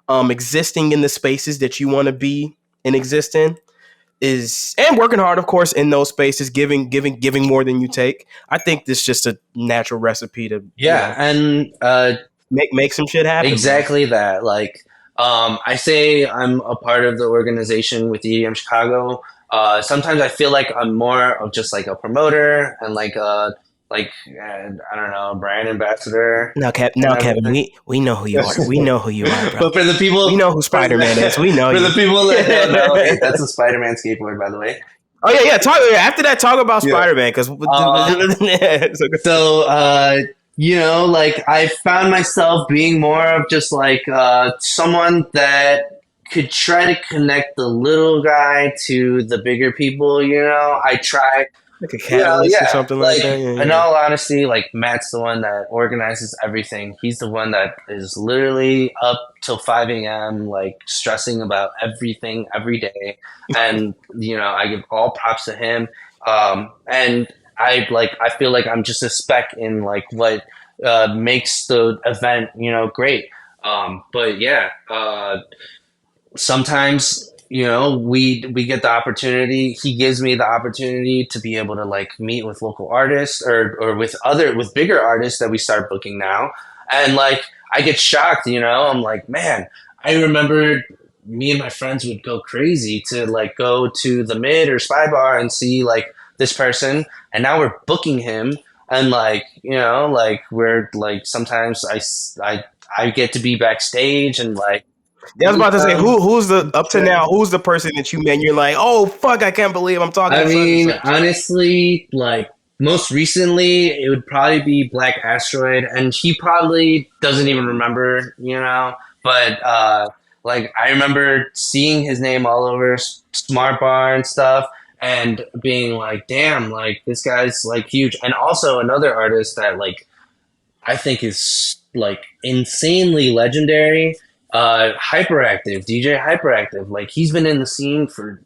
existing in the spaces that you want to be and exist in is and working hard, of course, in those spaces, giving more than you take. I think this is just a natural recipe to, you yeah, know, and make some shit happen, bro. exactly that. Like, I say I'm a part of the organization with EDM Chicago. Sometimes I feel like I'm more of just like a promoter and I don't know, brand ambassador and Now, Kevin, everything. we know who you are. We know who you are, bro. But for the We people, know who for Spider Man is. We know for the you. people that don't know, hey, Oh that's a Spider-Man skateboard, by the way. yeah, yeah. Talk after that. Talk about Yeah. Spider Man because Uh, So, you know, like I found myself being more of just like someone that could try to connect the little guy to the bigger people. You know, I try, like a you know, catalyst or yeah. something like Like that. Yeah, in yeah. all honesty, like Matt's the one that organizes everything. He's the one that is literally up till 5 a.m. like stressing about everything every day. And you know, I give all props to him. And I feel like I'm just a speck in like what makes the event, you know, great. But yeah, sometimes you know we get the opportunity, he gives me the opportunity to be able to like meet with local artists or with bigger artists that we start booking now, and like I get shocked, you know, I'm like, man, I remember me and my friends would go crazy to like go to the Mid or Spy Bar and see like this person, and now we're booking him, and like, you know, like we're like sometimes I get to be backstage and like Yeah, I was meet about to say them. who's the up to now who's the person that you met and you're like, oh fuck, I can't believe I'm talking I to such and mean, such. honestly, like most recently, it would probably be Black Asteroid, and he probably doesn't even remember, you know. But like I remember seeing his name all over Smart Bar and stuff, and being like, "Damn, like this guy's like huge." And also another artist that like I think is like insanely legendary. Hyperactive, DJ Hyperactive. Like he's been in the scene for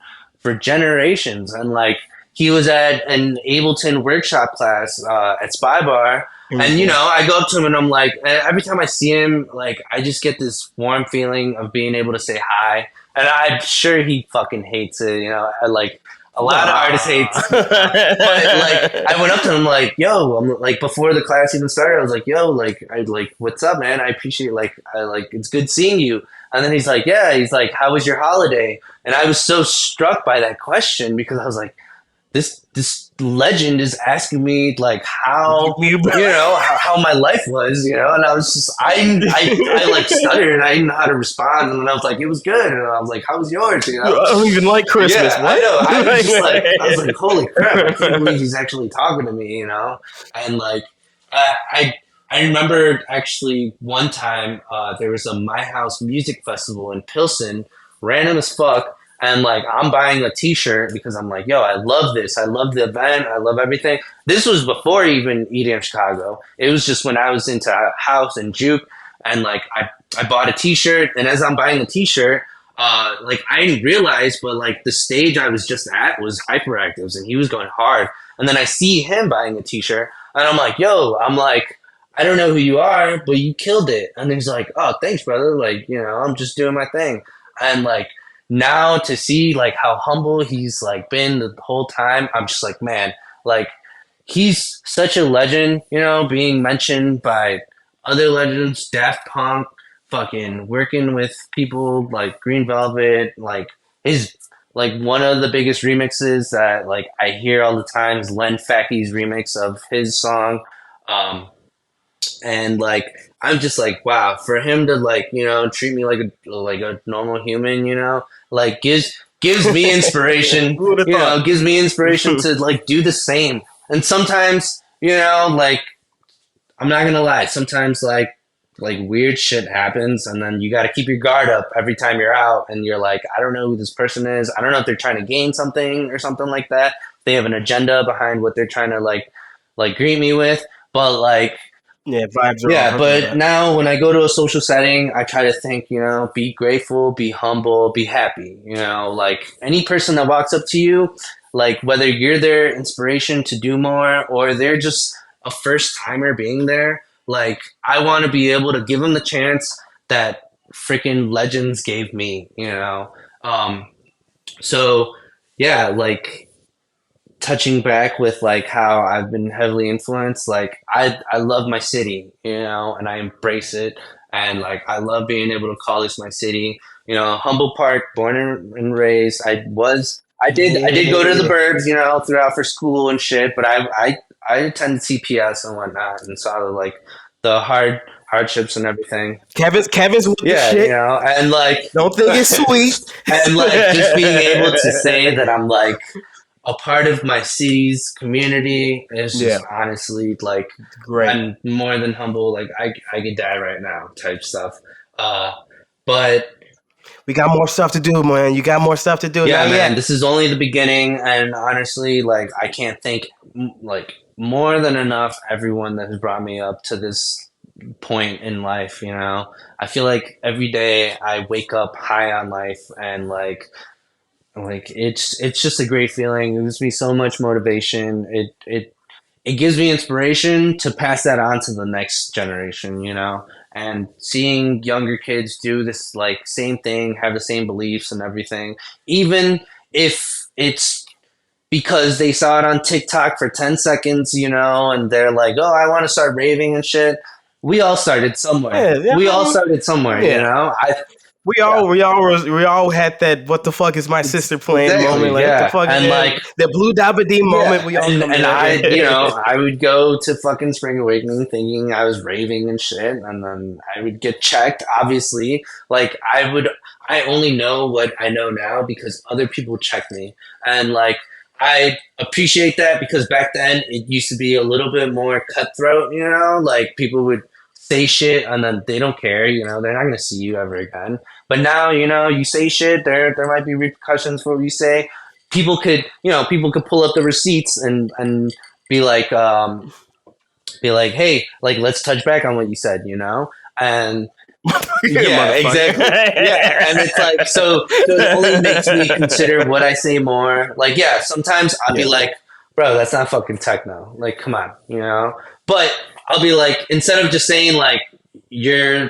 generations, and like he was at an Ableton workshop class at Spy Bar, and you Mhm. know I go up to him and I'm like, every time I see him, like I just get this warm feeling of being able to say hi, and I'm sure he fucking hates it. You know, like a lot of artists hate Nah. but like I went up to him like, yo, I'm like before the class even started, I was like, yo, like I like what's up, man? I appreciate like I like it's good seeing you. And then he's like, yeah, he's like, how was your holiday? And I was so struck by that question because I was like, this legend is asking me like Give how me how my life was, and I was just I like stuttered and I didn't know how to respond, and I was like, it was good, and I was like, how was yours, I don't even like Christmas. Yeah, I What? know. I was like, holy crap! I can't believe he's actually talking to me, And like, I I remember actually one time there was a My House music festival in Pilsen, random as fuck, and like I'm buying a T-shirt because I'm like, yo, I love this. I love the event. I love everything. This was before even EDM Chicago. It was just when I was into house and juke, and like I bought a T-shirt, and as I'm buying the T-shirt like I didn't realize, but like the stage I was just at was Hyperactives, and he was going hard. And then I see him buying a T-shirt, and I'm like, "Yo," I'm like, "I don't know who you are, but you killed it." And he's like, "Oh, thanks, brother. Like, I'm just doing my thing." And like now to see like how humble he's like been the whole time, I'm just like, man, like he's such a legend, being mentioned by other legends, Daft Punk, fucking working with people like Green Velvet, like his like one of the biggest remixes that like I hear all the time is Len Facky's remix of his song. Um, and like I'm just like wow, for him to like treat me like a normal human, like gives me inspiration, Who would have thought? gives me inspiration to like do the same. And sometimes like I'm not gonna lie, sometimes like weird shit happens, and then you got to keep your guard up every time you're out, and you're like, I don't know who this person is, I don't know if they're trying to gain something or something like that, they have an agenda behind what they're trying to like greet me with. But like Yeah, vibes are yeah, off. I feel but that. now when I go to a social setting, I try to think, be grateful, be humble, be happy. Like any person that walks up to you, like whether you're their inspiration to do more or they're just a first timer being there, like I want to be able to give them the chance that freaking legends gave me. Um, so yeah, like touching back with like how I've been heavily influenced, like I love my city, and I embrace it, and like I love being able to call this my city. Humble Park, born and raised. I did go to the Yeah. burbs, throughout for school and shit, but I attended CPS and whatnot and saw like the hardships and everything. Kevin's with the Yeah, shit. and like Don't think it's sweet. and like just being able to say that I'm like a part of my city's community is Yeah, just honestly like great. I'm more than humble. Like I could die right now type stuff. Uh, but We got more stuff to do, man. You got more stuff to do. yeah, Not man, yet. this is only the beginning, and honestly, like I can't thank like more than enough everyone that has brought me up to this point in life. I feel like every day I wake up high on life, and like it's just a great feeling. It gives me so much motivation. It gives me inspiration to pass that on to the next generation, and seeing younger kids do this like same thing, have the same beliefs and everything, even if it's because they saw it on TikTok for 10 seconds, and they're like, oh, I want to start raving and shit. We all started somewhere. Yeah, yeah, We I all mean, started somewhere, yeah. yeah, We all had that. What the fuck is my sister playing moment? exactly, Like what the yeah. fuck? And Yeah, like the blue dabba dee moment. yeah, We all and come to and that. Yeah. I would go to fucking Spring Awakening thinking I was raving and shit, and then I would get checked. Obviously, like I only know what I know now because other people checked me, and like I appreciate that because back then it used to be a little bit more cutthroat. Like people would say shit and then they don't care. They're not gonna see you ever again. But now, you say shit. There might be repercussions for what you say. People could pull up the receipts and be like, hey, like let's touch back on what you said, and yeah, exactly, yeah, and it's Motherfucker. like so it only makes me consider what I say more. Like, yeah, sometimes I'll be Yeah. like, bro, that's not fucking techno. Like, come on, But I'll be like, instead of just saying like your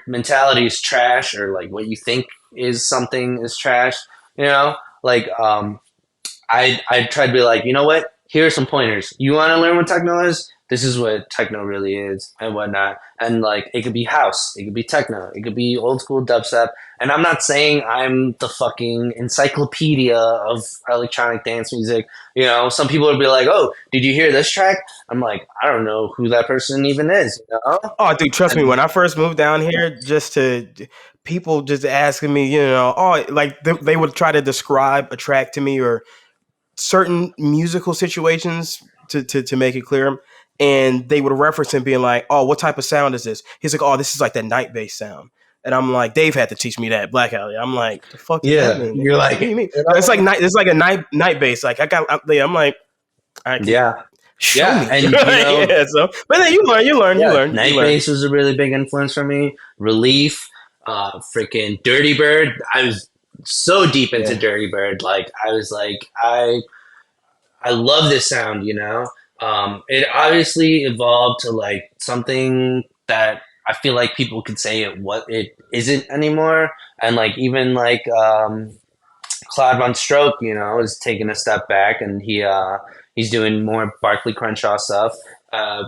mentality is trash or like what you think is something is trash, like I try to be like, you know what? Here are some pointers. You want to learn what techno is? this is what techno really is and whatnot. And like it could be house, it could be techno, it could be old school dubstep. And I'm not saying I'm the fucking encyclopedia of electronic dance music. You know, some people would be like, "Oh, did you hear this track?" I'm like, I don't know who that person even is. You know, Oh, dude, trust me. and When I first moved down here, just to people just asking me, oh, like they would try to describe a track to me or certain musical situations to make it clear, and they would reference him being like, "Oh, what type of sound is this?" He's like, "Oh, this is like that night bass sound." And I'm like, Dave had to teach me that Blackout. I'm like, the fuck does that yeah, mean, you're nigga? like, What do you mean? you It's like know, night. It's like a night bass. Like I'm like, I can yeah, show yeah, me. and you know, Yeah. So, but then yeah, you Night learn. Base was a really big influence for me. Relief, freaking Dirty Bird. I was so deep into Yeah. Dirty Bird. Like I was like, I love this sound. You know, it obviously evolved to like something that I feel like people could say what it isn't anymore, and like even like Claude Von Stroke, you know, is taking a step back and he's doing more Barclay Crenshaw stuff,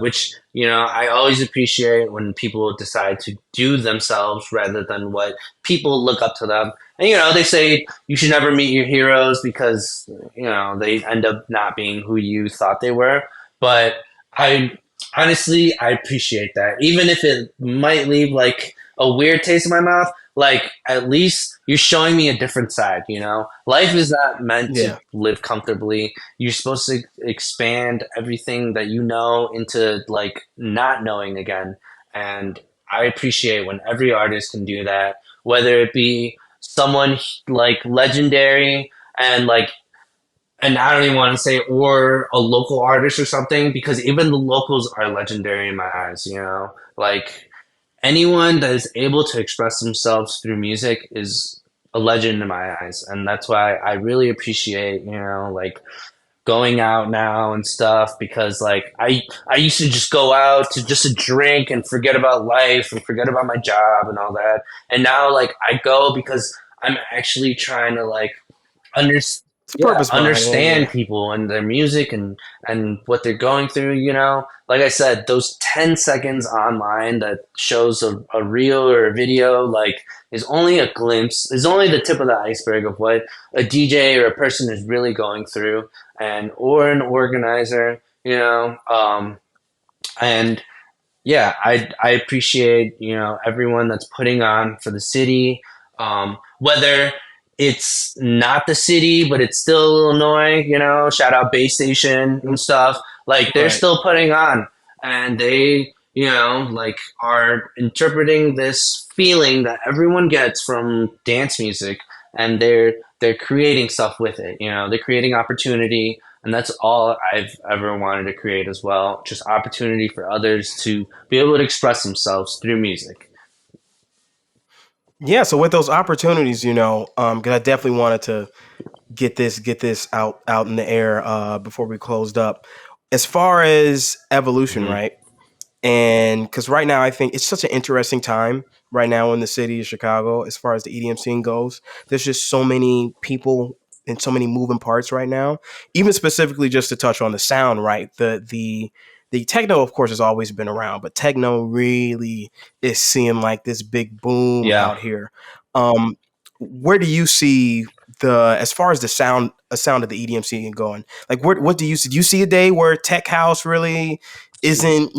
which you know I always appreciate when people decide to do themselves rather than what people look up to them. And you know they say you should never meet your heroes because you know they end up not being who you thought they were. But I honestly I appreciate that, even if it might leave like a weird taste in my mouth. Like at least you're showing me a different side, you know? Life is not meant to Yeah. live comfortably. You're supposed to expand everything that you know into like not knowing again. And I appreciate when every artist can do that, whether it be someone like legendary and like and I don't even want to say or a local artist or something because even the locals are legendary in my eyes, you know? Like anyone that is able to express themselves through music is a legend in my eyes, and that's why I really appreciate you know like going out now and stuff because like I used to just go out to just a drink and forget about life and forget about my job and all that, and now like I go because I'm actually trying to like under It's a yeah purpose behind it. understand Yeah. people and their music and what they're going through, you know, like I said, those 10 seconds online that shows a reel or a video like is only a glimpse, is only the tip of the iceberg of what a DJ or a person is really going through, and or an organizer, you know, and yeah, I appreciate you know everyone that's putting on for the city, whether it's not the city but it's still Illinois. You know, shout out Bay Station and stuff. Like they're Right. still putting on, and they you know like are interpreting this feeling that everyone gets from dance music, and they're creating stuff with it. You know, they're creating opportunity, and that's all I've ever wanted to create as well. Just opportunity for others to be able to express themselves through music. Yeah. So with those opportunities, because I definitely wanted to get this out in the air before we closed up. As far as evolution, Hmm. right? And because right now I think it's such an interesting time right now in the city of Chicago as far as the EDM scene goes. There's just so many people and so many moving parts right now. Even specifically just to touch on the sound, right? The techno, of course, has always been around, but techno really is seeing like this big boom Yeah. out here. Um, where do you see the as far as the sound of the EDM scene going? Like, what do you see? Do you see a day where tech house really isn't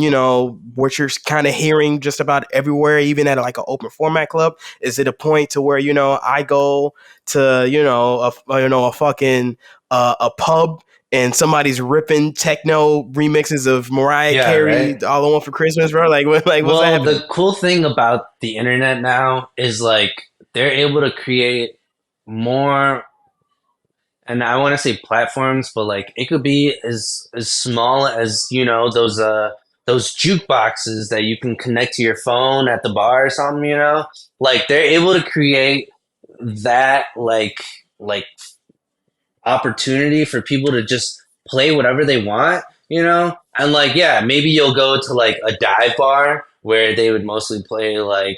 what you're kind of hearing just about everywhere, even at like an open format club? Is it a point to where I go to a fucking a pub and somebody's ripping techno remixes of Mariah Yeah, Carey, right. "All I Want for Christmas," bro? Like, what's Well, happening? the cool thing about the internet now is like they're able to create more, and I want to say platforms, but like it could be as small as you know those jukeboxes that you can connect to your phone at the bar or something. You know, like they're able to create that like opportunity for people to just play whatever they want, you know? And like, yeah, maybe you'll go to like a dive bar where they would mostly play like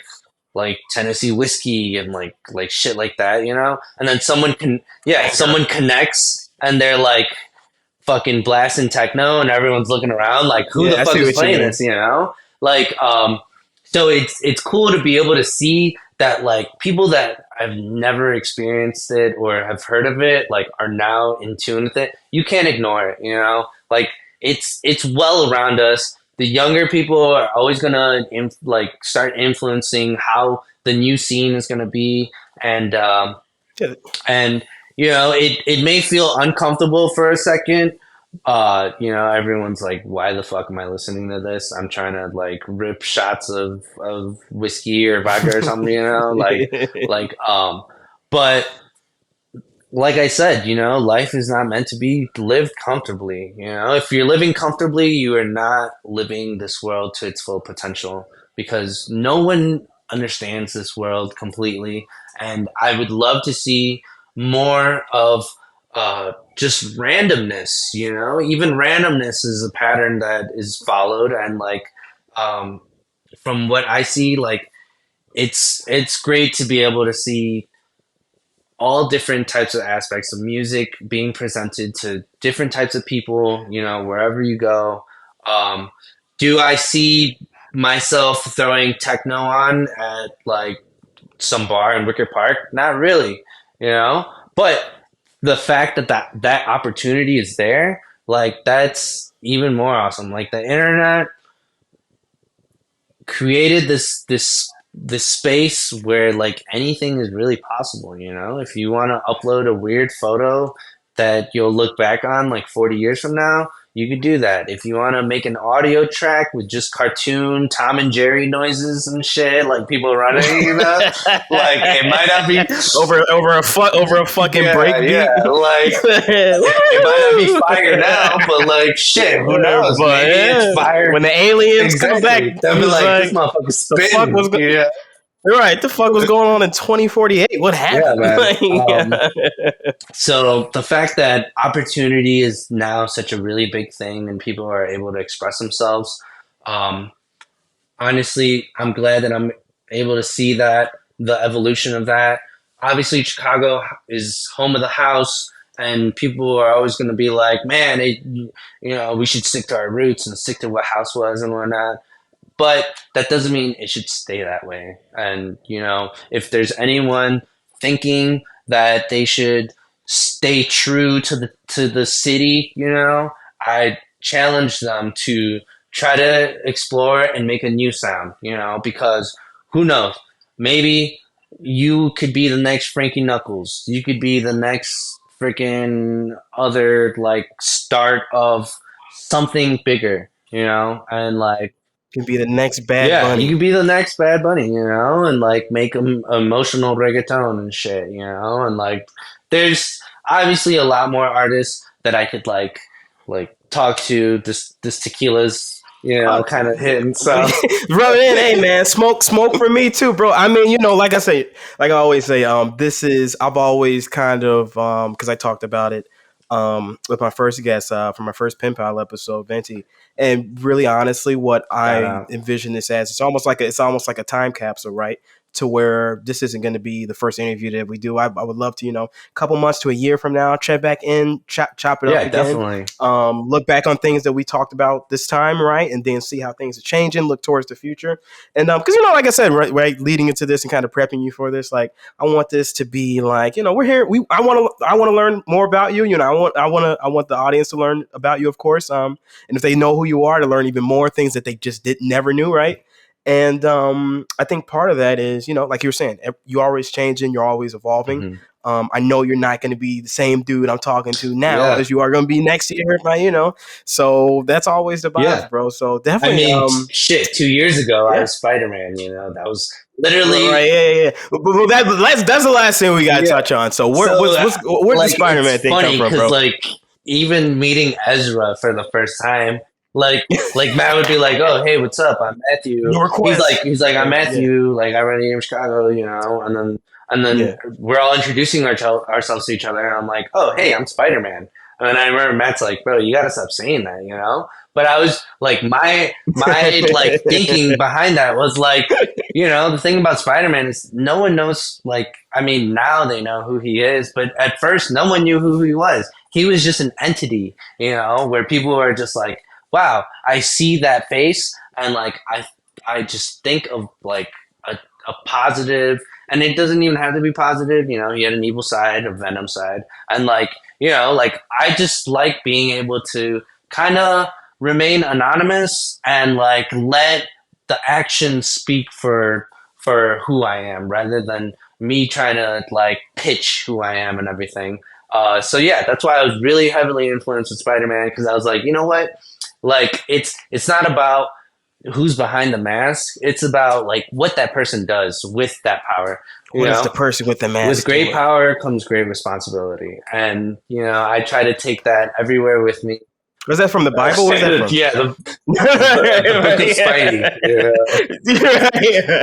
Tennessee whiskey and like shit like that, you know? And then someone can yeah, Banger. someone connects and they're like fucking blasting techno and everyone's looking around like, who the Yeah, I fuck see is what you playing mean. this, like so it's cool to be able to see that like people that have never experienced it or have heard of it like are now in tune with it. You can't ignore it, like it's well around us. The younger people are always gonna like start influencing how the new scene is gonna be, and Yeah, and it may feel uncomfortable for a second. Everyone's like, why the fuck am I listening to this? I'm trying to like rip shots of whiskey or vodka or something, but like I said, life is not meant to be lived comfortably. If you're living comfortably, you are not living this world to its full potential, because no one understands this world completely. And I would love to see more of just randomness, even randomness is a pattern that is followed. And like, um, from what I see, like, it's great to be able to see all different types of aspects of music being presented to different types of people, wherever you go. Um, do I see myself throwing techno on at like some bar in Wicker Park? Not really, but the fact that opportunity is there, like that's even more awesome. Like the internet created this space where like anything is really possible. If you want to upload a weird photo that you'll look back on like 40 years from now, you could do that. If you want to make an audio track with just cartoon Tom and Jerry noises and shit, like people running, like it might not be over a fucking yeah, break yeah, beat. like it might not be fire now, but like shit, who knows? But Maybe it's yeah, fire. when the aliens come back, Exactly. They'll be it's like, this like motherfucker's the fuck spinning. was Yeah. you're right. The fuck was going on in 2048? What Yeah, happened? man. Like, yeah. So the fact that opportunity is now such a really big thing and people are able to express themselves, um, honestly, I'm glad that I'm able to see that, the evolution of that. Obviously, Chicago is home of the house, and people are always going to be like, man, we should stick to our roots and stick to what house was and whatnot. But that doesn't mean it should stay that way. And, if there's anyone thinking that they should stay true to the city, I challenge them to try to explore and make a new sound, because who knows? Maybe you could be the next Frankie Knuckles. You could be the next freaking other like start of something bigger, and like Can be the next Bad yeah, you Bunny. could be the next Bad Bunny, and like make emotional reggaeton and shit, and like there's obviously a lot more artists that I could like talk to. This tequila's, Uh, kind of hitting. So Rub it in, hey man, smoke for me too, bro. I mean, like I say, like I always say, I've always kind of because I talked about it with my first guest for my first Penpal episode, Venti, and really honestly, what shout I out. envision this as, it's almost like a time capsule, right? To where this isn't going to be the first interview that we do. I would love to, a couple months to a year from now, check back in, chop it up Yeah, again, definitely. look back on things that we talked about this time, right, and then see how things are changing, look towards the future, and because like I said, right, leading into this and kind of prepping you for this, like I want this to be like, we're here, I want to learn more about you, I want the audience to learn about you, of course, and if they know who you are, to learn even more things that they just did never knew, right. And I think part of that is, like you were saying, you're always changing, you're always evolving. Hmm. I know you're not going to be the same dude I'm talking to now Yeah, as you are going to be next year, so that's always the yeah. vibes, bro. So I definitely, mean, shit. 2 years ago, I yeah, was Spider Man. That was right, literally. yeah, yeah, yeah. But that's the last thing we got to Yeah. touch on. So So, where'd the like, Spider-Man it's thing come funny from, because, bro? like, even meeting Ezra for the first time, like Matt would be like, "Oh, hey, what's up? I'm Matthew." No He's request. like, "I'm Yeah, Matthew. Like, I run a game in Chicago, and then yeah. we're all introducing ourselves to each other, and I'm like, "Oh, hey, I'm Spider Man." And I remember Matt's like, bro, you gotta stop saying that, you know? But I was like, my like thinking behind that was like, you know, the thing about Spider-Man is no one knows, like, I mean, now they know who he is, but at first no one knew who he was. He was just an entity, you know, where people were just like, wow, I see that face, and like I just think of like a positive, and it doesn't even have to be positive, you know, he had an evil side, a venom side, and like, you know, like I just like being able to kind of remain anonymous and like let the actions speak for who I am rather than me trying to like pitch who I am and everything. So yeah, that's why I was really heavily influenced with Spider-Man, because I was like, you know what, like it's not about who's behind the mask. It's about like what that person does with that power. You What does the know, person with the with mask great do? power comes great responsibility, and you know, I try to take that everywhere with me. Was that from the Bible? Where's that from? Yeah, the book of Spidey.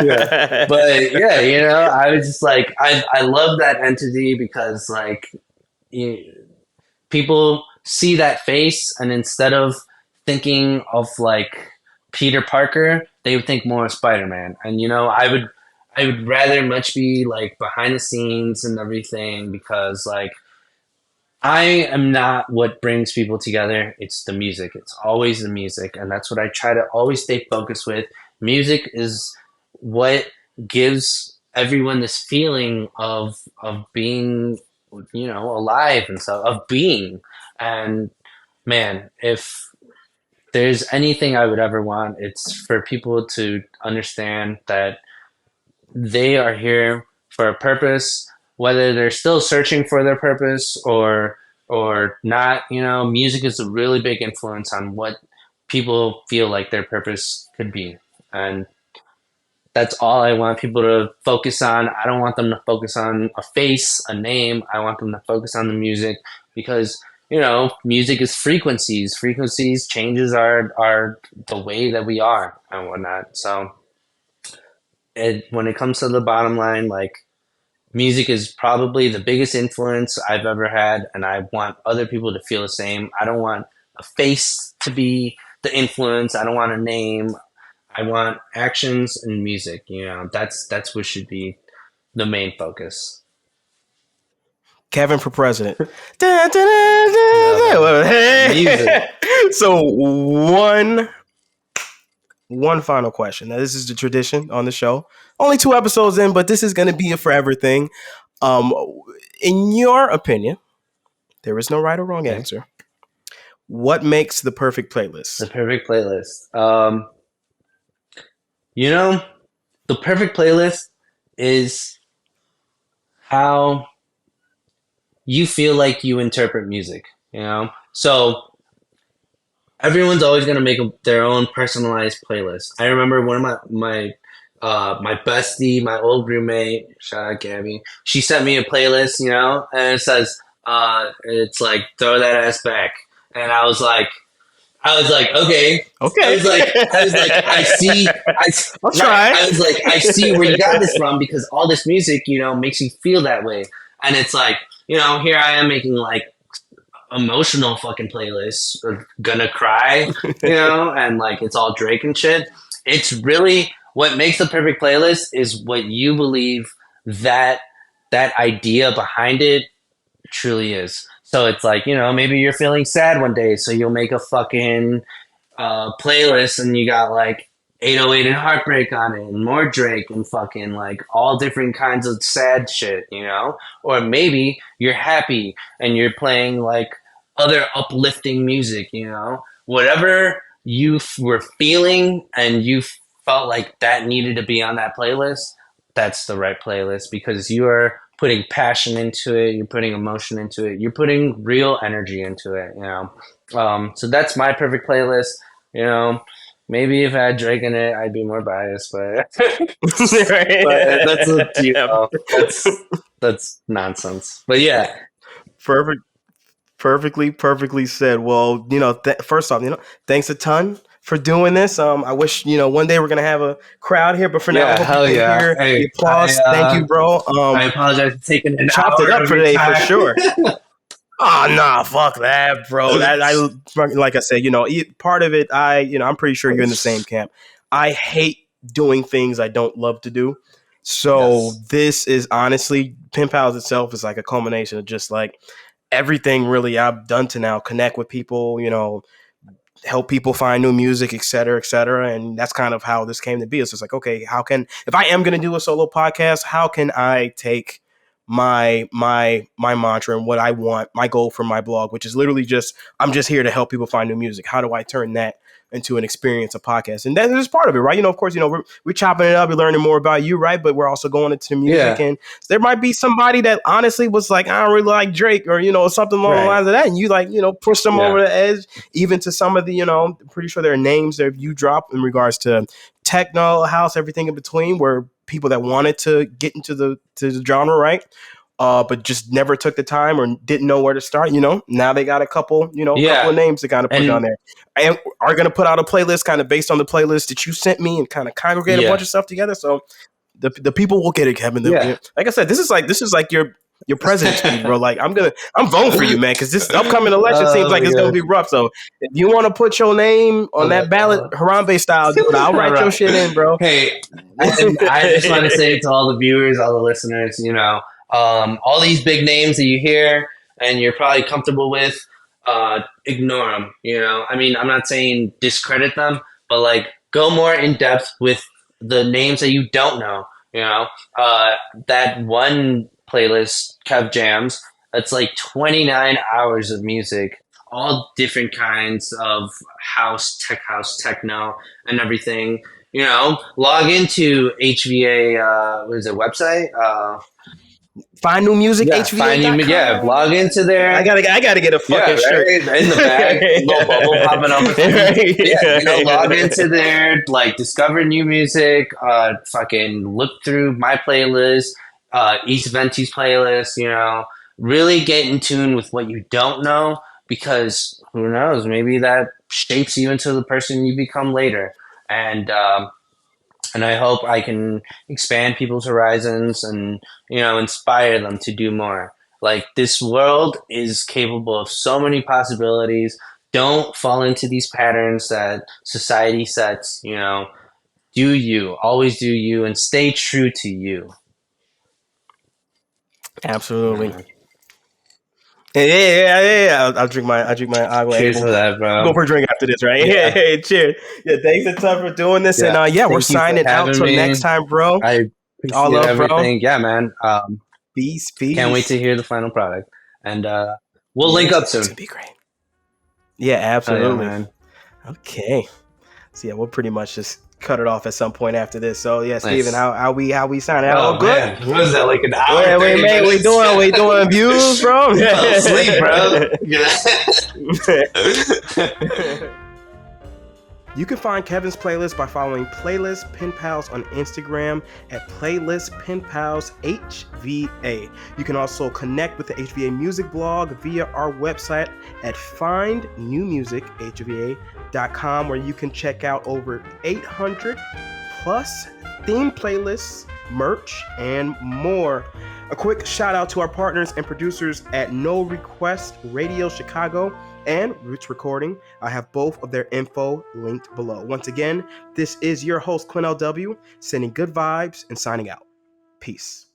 Yeah, but yeah, you know, I was just like, I love that entity because like you, people see that face, and instead of thinking of like Peter Parker, they would think more of Spider-Man. And you know, I would rather much be like behind the scenes and everything, because like I am not what brings people together. It's the music. It's always the music, and that's what I try to always stay focused with. Music is what gives everyone this feeling of being, you know, alive and stuff, of being. And man, if there's anything I would ever want, it's for people to understand that they are here for a purpose, whether they're still searching for their purpose or not. You know, music is a really big influence on what people feel like their purpose could be, and that's all I want people to focus on. I don't want them to focus on a face, a name. I want them to focus on the music, because you know, music is frequencies. Frequencies changes our the way that we are and whatnot. So when it comes to the bottom line, like music is probably the biggest influence I've ever had, and I want other people to feel the same. I don't want a face to be the influence. I don't want a name. I want actions and music. You know, that's what should be the main focus. Kevin for president. Da, da, da, da, Music. So one final question. Now, this is the tradition on the show. Only 2 episodes in, but this is going to be a forever thing. Um, in your opinion, there is no right or wrong Okay. answer. What makes the perfect playlist? The perfect playlist. You know, the perfect playlist is how you feel like you interpret music. You know, so everyone's always gonna make their own personalized playlist. I remember one of my bestie, my old roommate, shout out Gabby. She sent me a playlist, you know, and it says it's like throw that ass back, and I was like, okay. Okay. I was like, I see. I'll try. I was like, I see where you got this from, because all this music, you know, makes you feel that way. And it's like, you know, here I am making like emotional fucking playlists, gonna cry, you know, and like it's all Drake and shit. It's really what makes the perfect playlist is what you believe that that idea behind it truly is. So it's like, you know, maybe you're feeling sad one day, so you'll make a fucking playlist, and you got like 808 and Heartbreak on it, and more Drake, and fucking like all different kinds of sad shit, you know? Or maybe you're happy and you're playing like other uplifting music, you know? Whatever you were feeling and you felt like that needed to be on that playlist, that's the right playlist, because you are putting passion into it, you're putting emotion into it, you're putting real energy into it, you know. So that's my perfect playlist. You know, maybe if I had Drake in it, I'd be more biased, but but that's you know, that's nonsense. But yeah, Perfect. Perfectly said. Well, you know, first off, you know, thanks a ton for doing this. I wish, you know, one day we're gonna have a crowd here, but for now, I hope hell you can yeah. hear Hey, the applause. Thank you, bro. I apologize for taking an chopped hour it up of for your today for time. sure. Oh nah, fuck that, bro. That I like I said, part of it. I'm pretty sure you're in the same camp. I hate doing things I don't love to do. So Yes. this is honestly, Pen Pals itself is like a culmination of just like everything really I've done to now connect with people, help people find new music, et cetera, et cetera. And that's kind of how this came to be. It's just like, okay, if I am going to do a solo podcast, how can I take my mantra and what I want, my goal for my blog, which is literally just, I'm just here to help people find new music. How do I turn that into an experience, a podcast? And that is part of it, right? Of course, we're chopping it up, we're learning more about you, right? But we're also going into the music, Yeah. and there might be somebody that honestly was like, I don't really like Drake, or something along the Right. lines of that, and you like, push them Yeah. over the edge, even to some of the, I'm pretty sure there are names that you drop in regards to techno, house, everything in between, where people that wanted to get into the genre, right? But just never took the time or didn't know where to start. Now they got a couple of Yeah. names to kind of put on And there, and are going to put out a playlist kind of based on the playlist that you sent me, and kind of congregate a bunch yeah. of stuff together. So the people will get it, Kevin. Yeah. Like I said, this is like your president speech, bro. Like I'm voting for you, man, because this upcoming election seems Oh like my it's gonna god. be rough. So if you want to put your name on Okay. that ballot, Harambe style, dude, I'll All write your right. shit in, bro. Hey, and I just want to say to all the viewers, all the listeners, all these big names that you hear and you're probably comfortable with, ignore them. I mean, I'm not saying discredit them, but like go more in depth with the names that you don't know. Uh, that one playlist, Kev Jams, that's like 29 hours of music, all different kinds of house, techno, and everything. Log into HVA. What is it? Website? Find new music, Yeah, find you. Yeah, HVA.com. log into I there. gotta get a Yeah, fucking shirt. right in the back, little bubble popping over from you. Yeah, log into Right. there, like discover new music. Fucking look through my playlist, East Venti's playlist. Really get in tune with what you don't know, because who knows? Maybe that shapes you into the person you become later. And I hope I can expand people's horizons and inspire them to do more. Like, this world is capable of so many possibilities. Don't fall into these patterns that society sets. Do you, always do you, and stay true to you. Absolutely. Yeah. I'll drink my agua Cheers able. for that, Go bro. for a drink after this, right? Yeah, Hey, cheers. Yeah, thanks a ton for doing this, and yeah. yeah, we're Thank you for signing out having till next me. time, bro. I All appreciate love, bro. everything. Yeah, man. Peace, Can't wait peace. to hear the final product, and we'll Yeah, link up it's soon. gonna be great. Yeah, Oh yeah, absolutely. man. Okay. So yeah, we'll pretty much just cut it off at some point after this. So yeah, Steven, Nice. how we signing out? All Oh good? man, what was that, like an hour and Wait, 30 man, minutes? we doing views, bro. You fell asleep, bro. You can find Kevin's playlist by following Playlist Penpals on Instagram at Playlist Penpals HVA. You can also connect with the HVA Music blog via our website at findnewmusichva.com, where you can check out over 800 plus theme playlists, merch, and more. A quick shout out to our partners and producers at No Request Radio Chicago and Roots Recording. I have both of their info linked below. Once again, this is your host, Quinn LW, sending good vibes and signing out. Peace.